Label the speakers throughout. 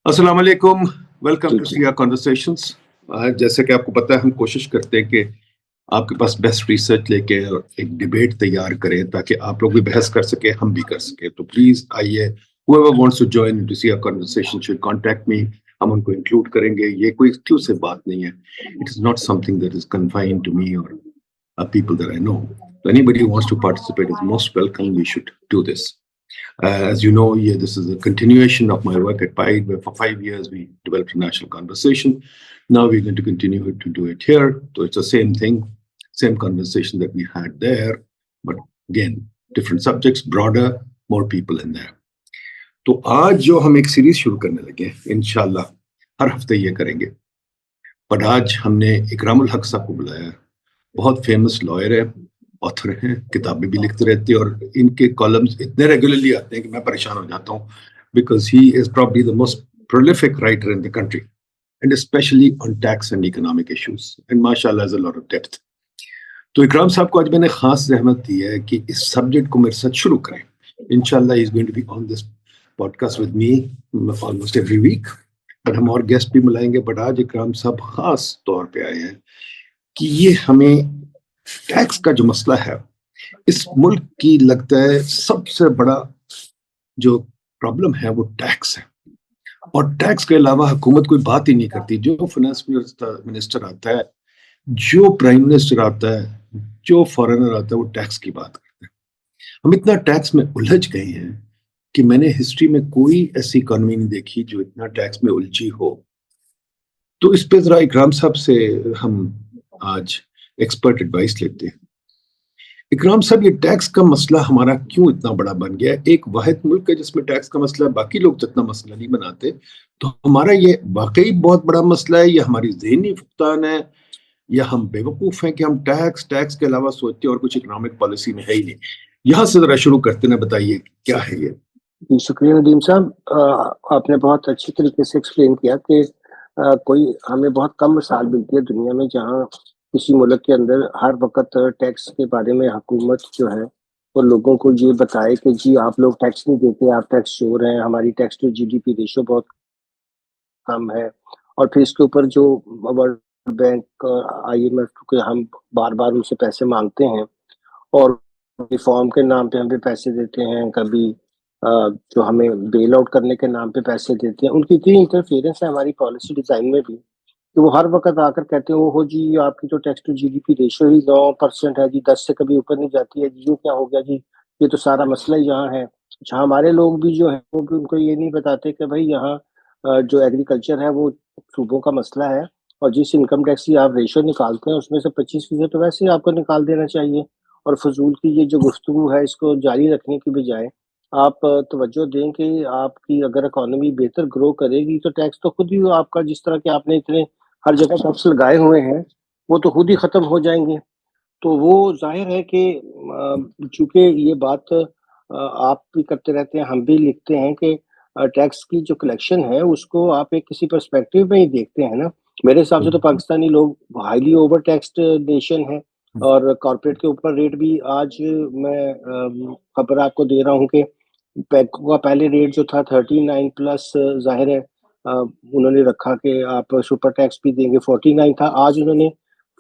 Speaker 1: अस्सलाम वालेकुम, welcome
Speaker 2: ji,
Speaker 1: to
Speaker 2: ji.
Speaker 1: सिया कन्वर्सेशंस। जैसे कि आपको पता है हम कोशिश करते हैं कि आपके पास बेस्ट रिसर्च लेके और एक डिबेट तैयार करें ताकि आप लोग भी बहस कर सकें, हम भी कर सकें। तो प्लीज़ आइए, whoever wants to join into सिया कन्वर्सेशन शुड कॉन्टैक्ट मी, हम उनको इंक्लूड करेंगे। ये कोई एक्सक्लूसिव बात नहीं है। It is not something that is confined to me और people that I know. So anybody who wants to participate is most welcome. We should do this. As you know, yeah, this is a continuation of my work at PIDE, where for 5 years we developed a national conversation. Now we're going to continue to do it here. So it's the same thing, same conversation that we had there, but again, different subjects, broader, more people in there. तो आज जो हम एक series शुरू करने लगे हैं, इंशाल्लाह हर हफ्ते ये करेंगे। पर आज हमने इकरामुल हक साहब को बुलाया है। बहुत फेमस लॉयर है, ऑथर हैं, किताबें भी लिखते रहते हैं और इनके कॉलम्स इतने रेगुलरली आते हैं कि मैं परेशान हो जाता हूँ, because he is probably the most prolific writer in the country and specially on tax and economic issues and माशाल्लाह has a lot of depth. तो इकराम साहब को आज मैंने खास रहमत दी है कि इस सब्जेक्ट को मेरे साथ शुरू करें। इंशाल्लाह he is going to be on this podcast with me almost every week, but हम और गेस्ट भी बुलाएंगे। बट आज इकराम साहब खास तौर पे आए हैं कि ये हमें टैक्स का जो मसला है इस मुल्क की लगता है सबसे बड़ा जो प्रॉब्लम है वो टैक्स है। और टैक्स के अलावा हुकूमत कोई बात ही नहीं करती। जो फाइनेंस मिनिस्टर आता है, जो प्राइम मिनिस्टर आता है, जो फॉरेनर आता है, वो टैक्स की बात करते हैं। हम इतना टैक्स में उलझ गए हैं कि मैंने हिस्ट्री में कोई ऐसी इकोनॉमी नहीं देखी जो इतना टैक्स में उलझी हो। तो इस पे जरा इकराम साहब से हम आज एक्सपर्ट एडवाइस लेते हैं। इकराम साहब, ये टैक्स का मसला हमारा क्यों इतना बड़ा बन गया है? एक वाहिद मुल्क है जिसमें टैक्स का मसला है, बाकी लोग तो इतना मसला नहीं बनाते। तो हमारा ये वाकई बहुत बड़ा मसला है या हमारी ज़हनी फुकतान है या हम बेवकूफ़ हैं कि हम टैक्स टैक्स के अलावा सोचते हैं और कुछ इकोनॉमिक पॉलिसी में है ही नहीं। यहाँ से ज़रा शुरू करते हैं, बताइए क्या है ये?
Speaker 2: जी, शुक्रिया नदीम साहब। आपने बहुत अच्छी तरीके से एक्सप्लेन किया कि कोई हमें बहुत कम मिसाल मिलती है दुनिया में जहाँ किसी मुल्क के अंदर हर वक़्त टैक्स के बारे में हुकूमत जो है वो लोगों को ये बताए कि जी आप लोग टैक्स नहीं देते, आप टैक्स चोर हैं, हमारी टैक्स टू जीडीपी रेशियो बहुत कम है। और फिर इसके ऊपर जो वर्ल्ड बैंक और आईएमएफ के हम बार-बार उनसे पैसे माँगते हैं और रिफॉर्म के नाम पे हमें पैसे देते हैं, कभी जो हमें बेल आउट करने के नाम पे पैसे देते हैं। उनकी इतनी इंटरफेरेंस है हमारी पॉलिसी डिज़ाइन में भी, कि वो हर वक़्त आकर कहते हैं, "ओहो जी, आपकी तो टैक्स टू जीडीपी रेशियो ही 9% है जी, 10 से कभी ऊपर नहीं जाती है जी, ये क्या हो गया जी? ये तो सारा मसला ही यहाँ है।" अच्छा, हमारे लोग भी जो हैं, वो भी उनको ये नहीं बताते कि भई यहाँ जो एग्रीकल्चर है, वो सूबों का मसला है और जिस इनकम टैक्स की आप रेशियो निकालते हैं, उसमें से 25% तो वैसे ही आपको निकाल देना चाहिए। और फ़िज़ूल की ये जो गुफ्तगू है इसको जारी रखने की बजाय आप तवज्जो दें कि आपकी अगर इकॉनमी बेहतर ग्रो करेगी तो टैक्स तो खुद ही आपका जिस तरह के आपने इतने हर जगह टैक्स लगाए हुए हैं, वो तो खुद ही ख़त्म हो जाएँगे। तो वो ज़ाहिर है कि चूँकि ये बात आप भी करते रहते हैं, हम भी लिखते हैं कि टैक्स की जो कलेक्शन है उसको आप एक किसी पर्सपेक्टिव में ही देखते हैं ना। मेरे हिसाब से तो पाकिस्तानी लोग हाइली ओवर टैक्स्ड नेशन है और कॉर्पोरेट के ऊपर रेट भी आज मैं खबर आपको दे रहा हूँ कि बैंकों का पहले रेट जो था 39 प्लस ज़ाहिर है उन्होंने रखा कि आप सुपर टैक्स भी देंगे 49 था, आज उन्होंने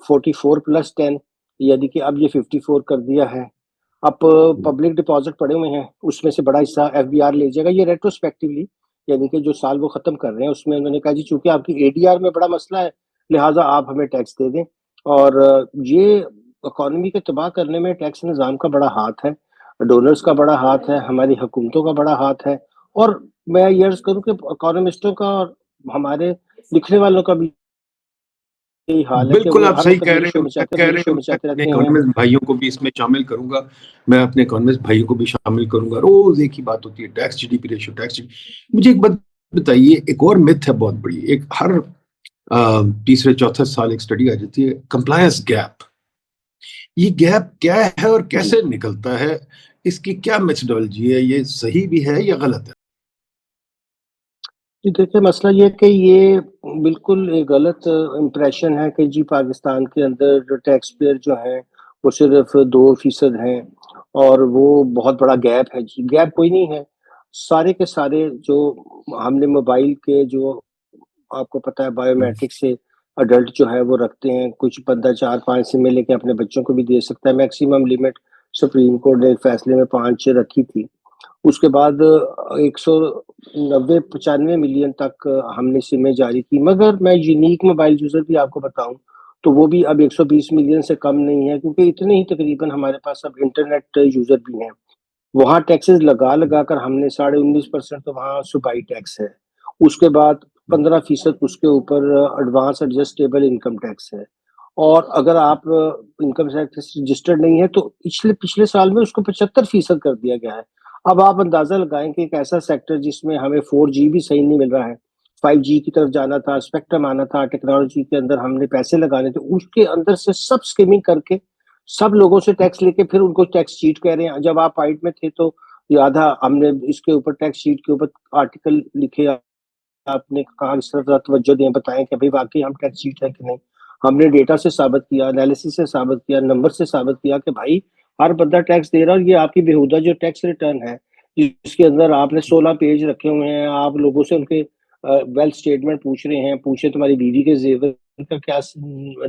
Speaker 2: 44 प्लस 10 यानी कि अब ये 54 कर दिया है। अब पब्लिक डिपॉज़िट पड़े हुए हैं, उसमें से बड़ा हिस्सा एफबीआर ले जाएगा, ये रेट्रोस्पेक्टिवली यानी कि जो साल वो खत्म कर रहे हैं, उसमें उन्होंने कहा जी चूँकि आपकी एडीआर में बड़ा मसला है, लिहाज़ा आप हमें टैक्स दे दें। और ये इकॉनमी को तबाह करने में टैक्स निज़ाम का बड़ा हाथ है, डोनर्स का बड़ा हाथ है, हमारी हुकूमतों का बड़ा हाथ है और मैं ये अर्ज़ करूँ कि इकोनॉमिस्टों का और हमारे लिखने वालों का भी यही हाल है कि
Speaker 1: बिल्कुल,
Speaker 2: वो
Speaker 1: आप
Speaker 2: हर
Speaker 1: सही
Speaker 2: वक़्त
Speaker 1: कह
Speaker 2: यही
Speaker 1: रहे
Speaker 2: शोर
Speaker 1: हैं। मैं
Speaker 2: मचाते
Speaker 1: अपने
Speaker 2: रहते हैं।
Speaker 1: इकोनॉमिस्ट भाइयों को भी इसमें शामिल करूँगा। मैं अपने इकोनॉमिस्ट भाइयों को भी शामिल करूँगा। रोज़ एक ही बात होती है, टैक्स जीडीपी रेशियो, टैक्स जी। मुझे एक बात बताइए, एक और मिथ है बहुत बड़ी। एक हर तीसरे चौथे साल एक स्टडी आ जाती है, कंप्लायंस गैप। ये गैप क्या है और
Speaker 2: जी।
Speaker 1: कैसे निकलता है? इसकी क्या मेथोडोलॉजी है? ये सही भी है या गलत है?
Speaker 2: जी, देखिए मसला ये है कि ये बिल्कुल एक गलत इम्प्रेशन है कि जी पाकिस्तान के अंदर जो टैक्स पेयर जो हैं, वो सिर्फ़ 2% हैं और वो बहुत बड़ा गैप है जी, गैप कोई नहीं है। सारे के सारे जो हमने मोबाइल के जो आपको पता है बायोमेट्रिक से अडल्ट जो है वो रखते हैं, कुछ बंदा 4-5 सिमें लेके अपने बच्चों को भी दे सकता है। मैक्सिमम लिमिट सुप्रीम कोर्ट ने फैसले में 5 रखी थी। उसके बाद 190-95 मिलियन तक हमने सिमें जारी की, मगर मैं यूनिक मोबाइल यूज़र भी आपको बताऊँ, तो वो भी अब 120 मिलियन से कम नहीं है, क्योंकि इतने ही तकरीबन हमारे पास अब इंटरनेट यूज़र भी हैं। वहाँ टैक्सेस लगा-लगा कर हमने 19.5% तो वहाँ सूबाई टैक्स है। उसके बाद 15% उसके ऊपर एडवांस एडजस्टेबल इनकम टैक्स है। और अगर आप इनकम टैक्स रजिस्टर्ड नहीं है, तो पिछले पिछले साल में उसको 75% कर दिया गया है। अब आप अंदाज़ा लगाएँ कि एक ऐसा सेक्टर जिसमें हमें 4G भी सही नहीं मिल रहा है, 5G की तरफ जाना था, स्पेक्ट्रम आना था, टेक्नोलॉजी के अंदर हमने पैसे लगाने थे, उसके अंदर से सब स्किमिंग करके सब लोगों से टैक्स लेके फिर उनको टैक्स चीट कह रहे हैं। जब आप फाइट में थे तो आधा हमने इसके ऊपर टैक्स शीट के ऊपर आर्टिकल लिखे, आपने कहा इस तरफ ज़रा तवज्जो दें, बताएँ कि भई वाक़ई हम टैक्स चीट है कि नहीं। हमने डेटा से साबित किया, एनालिसिस से साबित किया, नंबर से साबित किया कि भाई हर बंदा टैक्स दे रहा है और ये आपकी बेहुदा जो टैक्स रिटर्न है, जिसके अंदर आपने 16 पेज रखे हुए हैं, आप लोगों से उनके वेल्थ स्टेटमेंट पूछ रहे हैं, पूछे तुम्हारी बीवी के ज़ेवर का क्या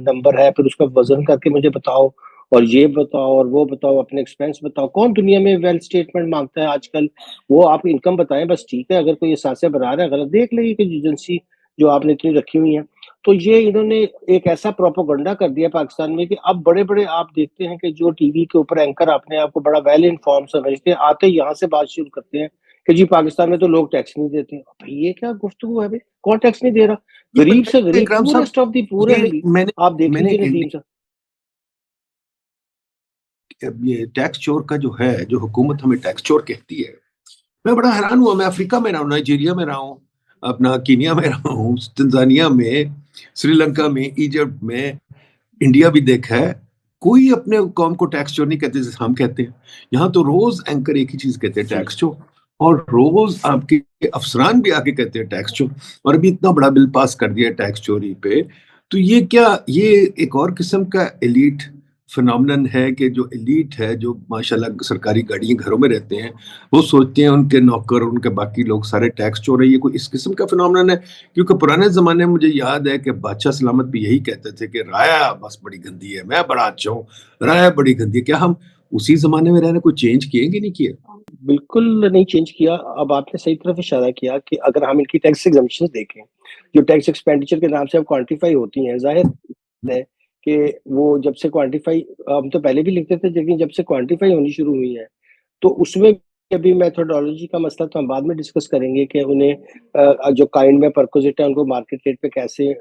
Speaker 2: नंबर है, फिर उसका वज़न करके मुझे बताओ और ये बताओ और वो बताओ, अपने एक्सपेंस बताओ। कौन दुनिया में वेल्थ स्टेटमेंट माँगता है आजकल? वो आप इनकम बताएँ बस, ठीक है, अगर कोई एहसास बरा रहा है गलत, देख लेंगे कि एजेंसी जो आपने इतनी रखी हुई है। तो ये इन्होंने एक ऐसा प्रोपेगेंडा कर दिया पाकिस्तान में कि अब बड़े-बड़े आप देखते हैं कि जो टीवी के ऊपर एंकर अपने आप को बड़ा वेल इन्फॉर्म्ड समझते हैं, आते ही यहाँ से बात शुरू करते हैं कि जी पाकिस्तान में तो लोग टैक्स नहीं देते। भई ये क्या गुफ्तगू है भई? कौन टैक्स नहीं दे रहा?
Speaker 1: ये
Speaker 2: गरीब से
Speaker 1: पता है
Speaker 2: गरीब,
Speaker 1: इकराम साहब,
Speaker 2: पूरेस्ट ऑफ द पुअर है
Speaker 1: ये
Speaker 2: भई।
Speaker 1: मैंने
Speaker 2: आप देख
Speaker 1: मैंने
Speaker 2: लीजिए नदीम साहब।
Speaker 1: ये टैक्स चोर का जो है, जो हुकूमत हमें टैक्स चोर कहती है, मैं बड़ा हैरान हुआ। मैं अफ्रीका में रहा हूँ, नाइजीरिया में रहा हूँ, अपना कीनिया में रहा हूँ, तंजानिया में, श्रीलंका में, इजिप्ट में, इंडिया भी देखा है। कोई अपने कौम को टैक्स चोर नहीं कहते जैसे हम कहते हैं। यहाँ तो रोज एंकर एक ही चीज कहते हैं, टैक्स चोर। और रोज आपके अफसरान भी आके कहते हैं टैक्स चोर। और अभी इतना बड़ा बिल पास कर दिया टैक्स चोरी पे। तो ये क्या, ये एक और किस्म का एलीट फिनोमिनन है कि जो एलीट है, जो माशाल्लाह सरकारी गाड़ियां घरों में रहते हैं, वो सोचते हैं उनके नौकर, उनके बाकी लोग सारे टैक्स चोर है। ये कोई इस किस्म का फिनोमिनन है? क्योंकि पुराने ज़माने में मुझे याद है कि बादशाह सलामत भी यही कहते थे कि राया बस बड़ी गंदी है, मैं बड़ा अच्छा हूँ, राया बड़ी गंदी है। क्या हम उसी ज़माने में रह रहे हैं, कोई चेंज किए कि नहीं किए?
Speaker 2: बिल्कुल नहीं चेंज किया। अब आपने सही तरफ इशारा किया कि अगर हम इनकी टैक्स एग्जम्पशंस देखें, जो टैक्स एक्सपेंडिचर के नाम से अब क्वांटिफाई होती हैं, ज़ाहिर है कि वो जब से क्वांटिफाई, हम तो पहले भी लिखते थे, लेकिन जब से क्वांटिफाई होनी शुरू हुई है, तो उसमें अभी मेथोडोलॉजी का मसला तो हम बाद में डिस्कस करेंगे कि उन्हें जो काइंड में परक्विजिट है उनको मार्केट रेट पे कैसे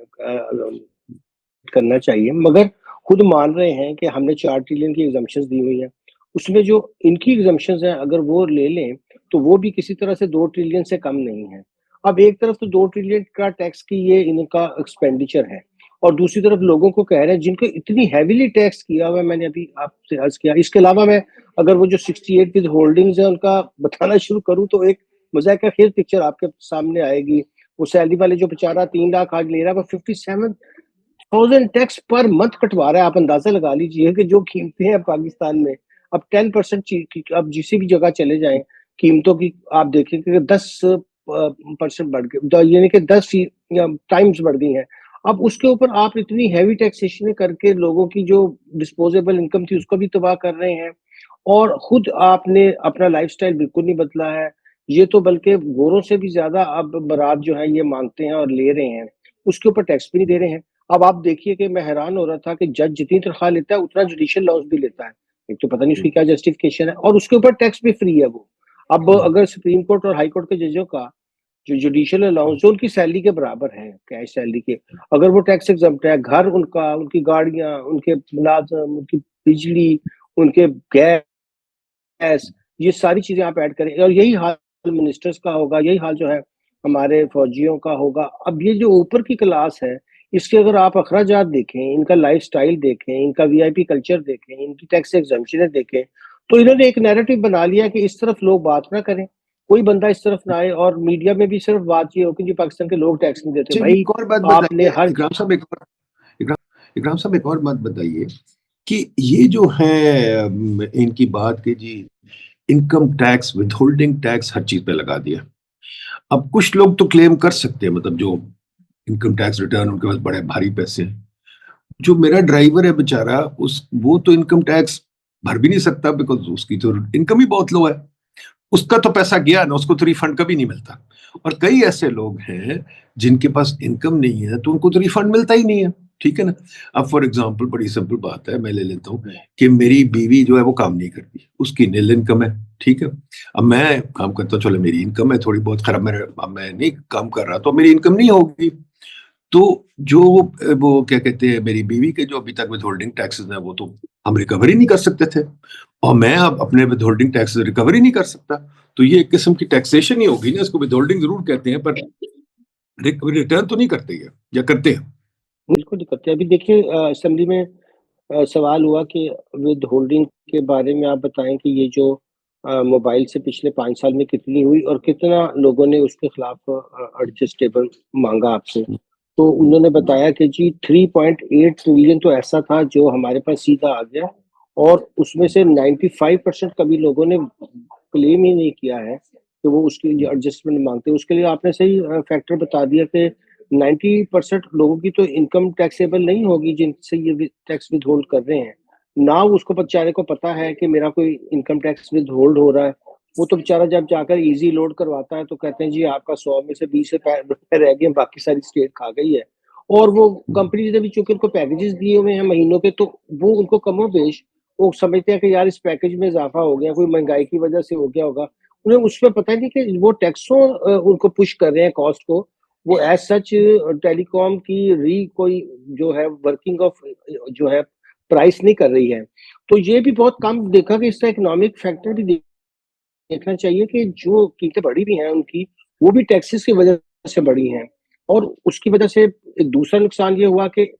Speaker 2: करना चाहिए। मगर खुद मान रहे हैं कि हमने 4 ट्रिलियन की एग्जम्पशंस दी हुई हैं। उसमें जो इनकी एग्जम्पशंस हैं, अगर वो ले लें, तो वो भी किसी तरह से 2 ट्रिलियन से कम नहीं है। अब एक तरफ तो 2 ट्रिलियन का टैक्स की ये इनका एक्सपेंडिचर है, और दूसरी तरफ लोगों को कह रहे हैं जिनको इतनी हेवीली टैक्स किया हुआ है, मैंने अभी आपसे अर्ज़ किया। इसके अलावा मैं अगर वो जो 68 विद होल्डिंग्स है उनका बताना शुरू करूँ, तो एक मज़ाक़-ए-खेज़ पिक्चर आपके सामने आएगी। वो सैलरी वाले जो बेचारा 3 लाख आज ले रहा है, वो 57,000 टैक्स पर मंथ कटवा रहा है। आप अंदाज़ा लगा लीजिए कि जो कीमतें हैं पाकिस्तान में, अब 10% अब किसी भी जगह चले जाएँ, कीमतों की आप देखेंगे कि 10 परसेंट बढ़ गए, यानी कि 10 टाइम्स बढ़ गई हैं। अब उसके ऊपर आप इतनी हेवी टैक्सेशन करके लोगों की जो डिस्पोजेबल इनकम थी उसको भी तबाह कर रहे हैं, और खुद आपने अपना लाइफ़स्टाइल बिल्कुल नहीं बदला है। ये तो बल्कि गोरों से भी ज़्यादा अब बारात जो है ये माँगते हैं और ले रहे हैं। उसके ऊपर टैक्स भी नहीं दे रहे हैं। अब आप देखिए कि मैं हैरान हो रहा था कि जज जितनी तनख्वाह लेता है उतना जुडिशियल लॉस भी लेता है। एक तो पता नहीं उसकी क्या जस्टिफिकेशन है, और उसके ऊपर टैक्स भी फ्री है वो। अब अगर सुप्रीम कोर्ट और हाई कोर्ट के जजों का जो जुडिशियल अलाउंस जो उनकी सैलरी के बराबर है, कैश सैलरी के, अगर वो टैक्स एग्जम्प्ट है, घर उनका, उनकी गाड़ियाँ, उनके मुलाज़िम, उनकी बिजली, उनके गैस, ये सारी चीज़ें आप ऐड करें, और यही हाल मिनिस्टर्स का होगा, यही हाल जो है हमारे फौजियों का होगा। अब ये जो ऊपर की क्लास है, इसके अगर आप अखराजात देखें, इनका लाइफ़स्टाइल देखें, इनका वीआईपी कल्चर देखें, इनकी टैक्स एग्जम्पशनें देखें, तो इन्होंने एक नैरेटिव बना लिया कि इस तरफ लोग बात ना करें, कोई बंदा इस तरफ ना आए, और मीडिया में भी सिर्फ बात ये हो कि जी पाकिस्तान के लोग टैक्स नहीं देते।
Speaker 1: अच्छा,
Speaker 2: भाई
Speaker 1: एक और बात
Speaker 2: आपने
Speaker 1: बताइए
Speaker 2: हर
Speaker 1: इकराम साहब, एक और बात बताइए कि ये जो है इनकी बात की जी, इनकम टैक्स, विथहोल्डिंग टैक्स हर चीज़ पे लगा दिया। अब कुछ लोग तो क्लेम कर सकते हैं, मतलब जो इनकम टैक्स रिटर्न उनके पास बड़े भारी पैसे हैं। जो मेरा ड्राइवर है बेचारा, उस वो तो इनकम टैक्स भर भी नहीं सकता, बिकॉज़ उसकी तो इनकम ही बहुत लो है। उसका तो पैसा गया ना, उसको तो रिफंड कभी नहीं मिलता। और कई ऐसे लोग हैं जिनके पास इनकम नहीं है, तो उनको तो रिफंड मिलता ही नहीं है, ठीक है ना? अब फॉर एग्ज़ाम्पल बड़ी सिंपल बात है, मैं ले लेता हूँ कि मेरी बीवी जो है वो काम नहीं करती, उसकी निल इनकम है, ठीक है? अब मैं काम करता हूँ, चलो मेरी इनकम है थोड़ी बहुत, खैर मैं नहीं काम कर रहा तो मेरी इनकम नहीं होगी। तो जो वो क्या कहते हैं, मेरी बीवी के जो अभी तक विथहोल्डिंग टैक्सेस हैं, वो तो हम रिकवर ही नहीं कर सकते थे, और मैं अब अपने विथहोल्डिंग टैक्सेस रिकवर ही नहीं कर सकता। तो ये एक किस्म की टैक्सेशन ही होगी ना, इसको विथहोल्डिंग ज़रूर कहते हैं, पर रिटर्न तो नहीं करते ये, या करते हैं?
Speaker 2: बिल्कुल नहीं करते। अभी देखिए असेंबली में सवाल हुआ कि विथहोल्डिंग के बारे में आप बताएँ कि ये जो मोबाइल से पिछले 5 साल में कितनी हुई और कितना लोगों ने उसके खिलाफ एडजस्टेबल माँगा आपसे। तो उन्होंने बताया कि जी 3.8 ट्रिलियन तो ऐसा था जो हमारे पास सीधा आ गया और उसमें से 95% कभी लोगों ने क्लेम ही नहीं किया है कि वो उसके लिए एडजस्टमेंट माँगते हैं। उसके लिए आपने सही फैक्टर बता दिया कि 90% लोगों की तो इनकम टैक्सेबल नहीं होगी जिनसे ये टैक्स विथहोल्ड कर रहे हैं। ना उसको बेचारे को पता है कि मेरा कोई इनकम टैक्स विथहोल्ड हो रहा है। वो तो बेचारा जब जाकर ईज़ी लोड करवाता है तो कहते हैं जी आपका 100 में से 20 रुपए रह गए, बाकी सारी स्टेट खा गई है। और वो कंपनीज़ ने भी चूँकि उनको पैकेजेज़ दिए हुए हैं महीनों के, तो वो उनको कमोबेश वो समझते हैं कि यार इस पैकेज में इज़ाफ़ा हो गया, कोई महँगाई की वज़ह से हो गया होगा। उन्हें उसमें पता नहीं कि वो टैक्सों उनको पुश कर रहे हैं कॉस्ट को। वो एज़ सच टेलीकॉम की कोई जो है वर्किंग ऑफ जो है प्राइस नहीं कर रही है। तो ये भी बहुत कम देखा कि इसका इकोनॉमिक फैक्टर भी देखना चाहिए कि जो कीमतें बढ़ी हुई हैं उनकी, वो भी टैक्सेस की वजह से बढ़ी हैं। और उसकी वजह से एक दूसरा नुकसान ये हुआ कि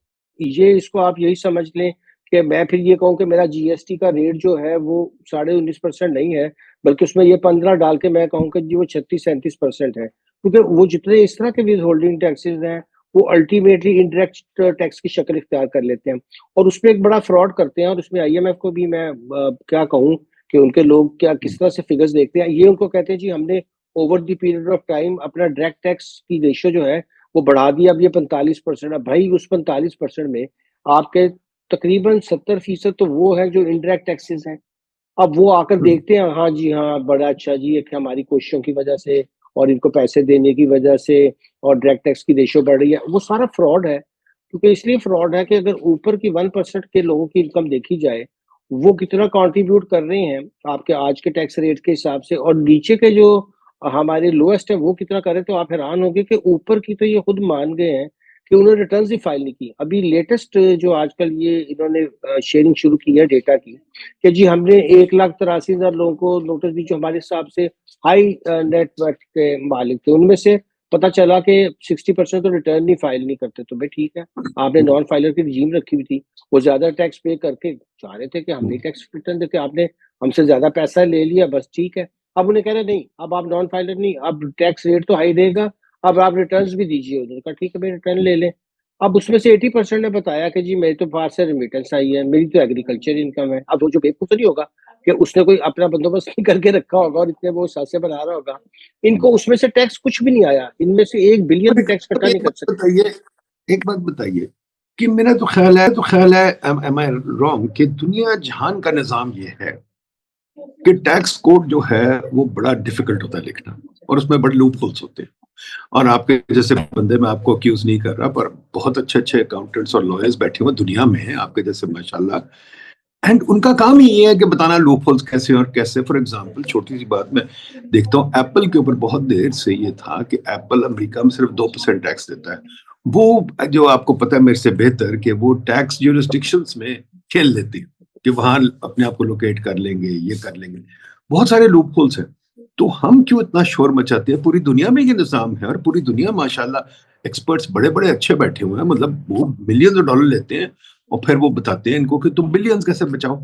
Speaker 2: ये इसको आप यही समझ लें कि मैं फिर ये कहूँ कि मेरा जीएसटी का रेट जो है वो 19.5% नहीं है, बल्कि उसमें ये 15 डाल के मैं कहूँ कि जी वो 36-37% है। क्योंकि वो जितने इस तरह के विथहोल्डिंग टैक्सेस हैं, वो अल्टीमेटली इनडायरेक्ट टैक्स की शक्ल इख्तियार कर लेते हैं और उसमें एक बड़ा फ्रॉड करते हैं और उसमें आईएमएफ को भी मैं क्या कहूँ कि उनके लोग क्या किस तरह से फिगर्स देखते हैं। ये उनको कहते हैं जी हमने over the period of time अपना डायरेक्ट टैक्स की रेशियो जो है वो बढ़ा दिया, अब ये 45% है। भाई उस 45% में आपके तकरीबन 70% तो वो है जो इनडायरेक्ट टैक्सेस हैं। अब वो आकर
Speaker 1: हुँ।
Speaker 2: देखते हैं, हाँ जी, हाँ, बड़ा अच्छा जी, एक हमारी कोशिशों की वजह से और इनको पैसे देने की वजह से और डायरेक्ट टैक्स की रेशियो बढ़ रही है। वो सारा फ्रॉड है, क्योंकि इसलिए फ्रॉड है कि अगर ऊपर की 1% के लोगों की इनकम देखी जाए, वो कितना कंट्रीब्यूट कर रहे हैं आपके आज के टैक्स रेट के हिसाब से और नीचे के जो हमारे लोएस्ट है, वो कितना कर रहे हैं, तो आप हैरान होंगे कि ऊपर की तो ये खुद मान गए हैं कि उन्होंने रिटर्न्स ही फाइल नहीं की। अभी लेटेस्ट जो आजकल ये इन्होंने शेयरिंग शुरू की है डेटा की, कि जी हमने 1,83,000 लोगों को नोटिस दी जो हमारे हिसाब से हाई नेटवर्थ के मालिक थे। उनमें से पता चला कि 60% तो रिटर्न ही फाइल नहीं करते। तो भाई ठीक है, आपने नॉन फाइलर की रिजीम रखी हुई थी। वो ज़्यादा टैक्स पे करके चाह रहे थे कि हम नहीं टैक्स रिटर्न देते, आपने हमसे ज़्यादा पैसा ले लिया, बस ठीक है। अब उन्हें कह रहे नहीं, अब आप नॉन फाइलर नहीं, अब टैक्स रेट तो हाई रहेगा, अब आप रिटर्न्स भी दीजिए। उन्होंने कहा ठीक है भाई रिटर्न ले लें। अब उसमें से 80% ने बताया कि जी मेरे तो बाहर से रेमिटेंस आई है, मेरी तो एग्रीकल्चर इनकम है। अब वो जो बेवकूफ तो नहीं होगा कि उसने कोई अपना बंदोबस्त नहीं करके रखा होगा और इतने वो सासे बना रहा होगा। इनको उसमें से टैक्स कुछ भी नहीं आया। इनमें से 1 बिलियन भी टैक्स इकट्ठा नहीं कर सकते।
Speaker 1: एक बात बताइए कि मेरा तो ख्याल है, एम आई रॉन्ग, कि दुनिया जहान का निज़ाम ये है कि टैक्स कोड जो है वो बड़ा डिफिकल्ट होता है लिखना, और उसमें बड़े लूप होल्स होते हैं। और आपके जैसे बंदे, मैं आपको अक्यूज नहीं कर रहा, पर बहुत अच्छे अच्छे अकाउंटेंट्स और लॉयर्स बैठे हुए दुनिया में हैं आपके जैसे, माशाल्लाह। एंड उनका काम ही ये है कि बताना लूप होल्स कैसे और कैसे। फॉर एग्जांपल छोटी सी बात मैं देखता हूँ, एप्पल के ऊपर बहुत देर से ये था कि एप्पल अमेरिका में सिर्फ 2% टैक्स देता है। वो जो आपको पता है मेरे से बेहतर कि वो टैक्स ज्यूरिसडिक्शंस में खेल लेते हैं कि वहां अपने आप को लोकेट कर लेंगे, ये कर लेंगे। बहुत सारे लूप होल्स हैं। तो हम क्यों इतना शोर मचाते हैं? पूरी दुनिया में ये निज़ाम है, और पूरी दुनिया माशाल्लाह एक्सपर्ट्स बड़े-बड़े अच्छे बैठे हुए हैं, मतलब वो मिलियंस ऑफ डॉलर लेते हैं और फिर वो बताते हैं इनको कि तुम बिलियंस कैसे बचाओ।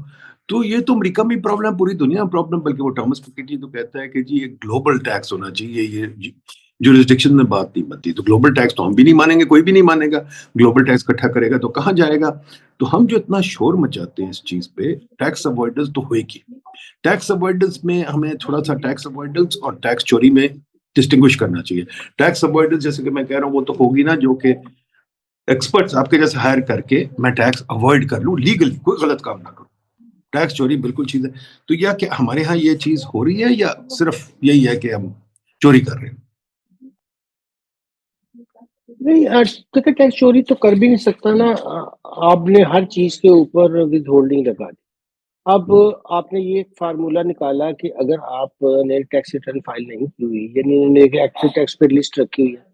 Speaker 1: तो ये तो अमेरिका में प्रॉब्लम, पूरी दुनिया में प्रॉब्लम, बल्कि वो थॉमस पिकेटी तो कहता है कि जी ये ग्लोबल टैक्स होना चाहिए, ये ज्यूरिसडिक्शन में बात नहीं बनती। तो ग्लोबल टैक्स तो हम भी नहीं मानेंगे, कोई भी नहीं मानेगा। ग्लोबल टैक्स इकट्ठा करेगा तो कहाँ जाएगा? तो हम जो इतना शोर मचाते हैं इस चीज़ पे, टैक्स अवॉइडेंस तो होएगी। टैक्स अवॉइडेंस में हमें थोड़ा सा टैक्स अवॉइडेंस और टैक्स चोरी में डिस्टिंग्विश करना चाहिए। टैक्स अवॉइडेंस जैसे कि मैं कह रहा हूँ वो तो होगी ना, जो कि एक्सपर्ट्स आपके जैसे हायर करके मैं टैक्स अवॉइड कर लूँ लीगली, कोई गलत काम ना करूँ। टैक्स चोरी बिल्कुल चीज है। तो या कि हमारे यहाँ ये चीज हो रही है या सिर्फ यही है कि हम चोरी कर रहे हैं?
Speaker 2: नहीं, देखिए टैक्स चोरी तो कर भी नहीं सकता ना। आपने हर चीज के ऊपर विद होल्डिंग लगा दी। अब आपने ये फार्मूला निकाला कि अगर आपने टैक्स रिटर्न फाइल नहीं की हुई, यानी एक्टिव टैक्स पे लिस्ट रखी हुई है,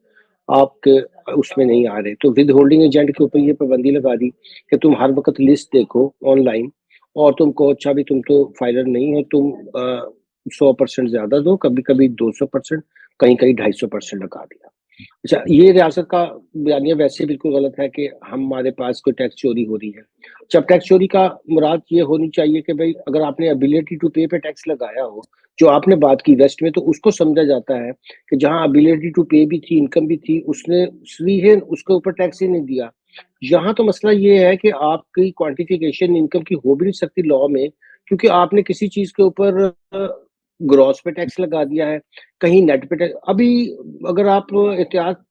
Speaker 2: आपके उसमें नहीं आ रहे, तो विद होल्डिंग एजेंट के ऊपर ये पाबंदी लगा दी कि तुम हर वक्त लिस्ट देखो ऑनलाइन, और तुम कहो अच्छा भी तुम तो फाइलर नहीं हो, तुम 100% ज्यादा दो, कभी कभी 200%, कहीं कहीं 250% लगा दिया। अच्छा, ये रियासत का बयानिया वैसे बिल्कुल गलत है कि हमारे पास कोई टैक्स चोरी हो रही है। जब टैक्स चोरी का मुराद ये होनी चाहिए कि भाई अगर आपने एबिलिटी टू पे पे टैक्स लगाया हो, जो आपने बात की वेस्ट में, तो उसको समझा जाता है कि जहां एबिलिटी टू पे भी थी, इनकम भी थी, उसने फ्री है, उसके ऊपर टैक्स ही नहीं दिया। यहाँ तो मसला ये है कि आपकी क्वांटिफिकेशन इनकम की हो भी नहीं सकती लॉ में, क्योंकि आपने किसी चीज के ऊपर ग्रॉस पे टैक्स लगा दिया है, कहीं नेट पे टैक्स। अभी अगर आप एहतियात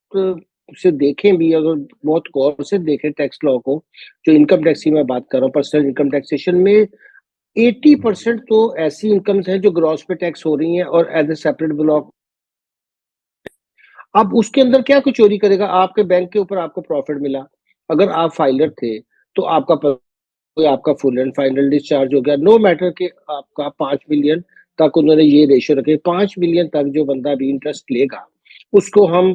Speaker 2: से देखें भी, अगर बहुत गौर से देखें टैक्स लॉ को, जो इनकम टैक्स की मैं बात कर रहा हूँ, पर्सनल इनकम टैक्सेशन में 80% तो ऐसी इनकम्स हैं जो ग्रॉस पे टैक्स हो रही हैं और एज ए सेपरेट ब्लॉक। अब उसके अंदर क्या कोई चोरी करेगा? आपके बैंक के ऊपर आपको प्रॉफिट मिला, अगर आप फाइलर थे तो आपका फुल एंड फाइनल डिस्चार्ज हो गया, नो मैटर कि आपका 5 मिलियन तक उन्होंने ये रेशियो रखे, 5 मिलियन तक जो बंदा भी इंटरेस्ट लेगा उसको हम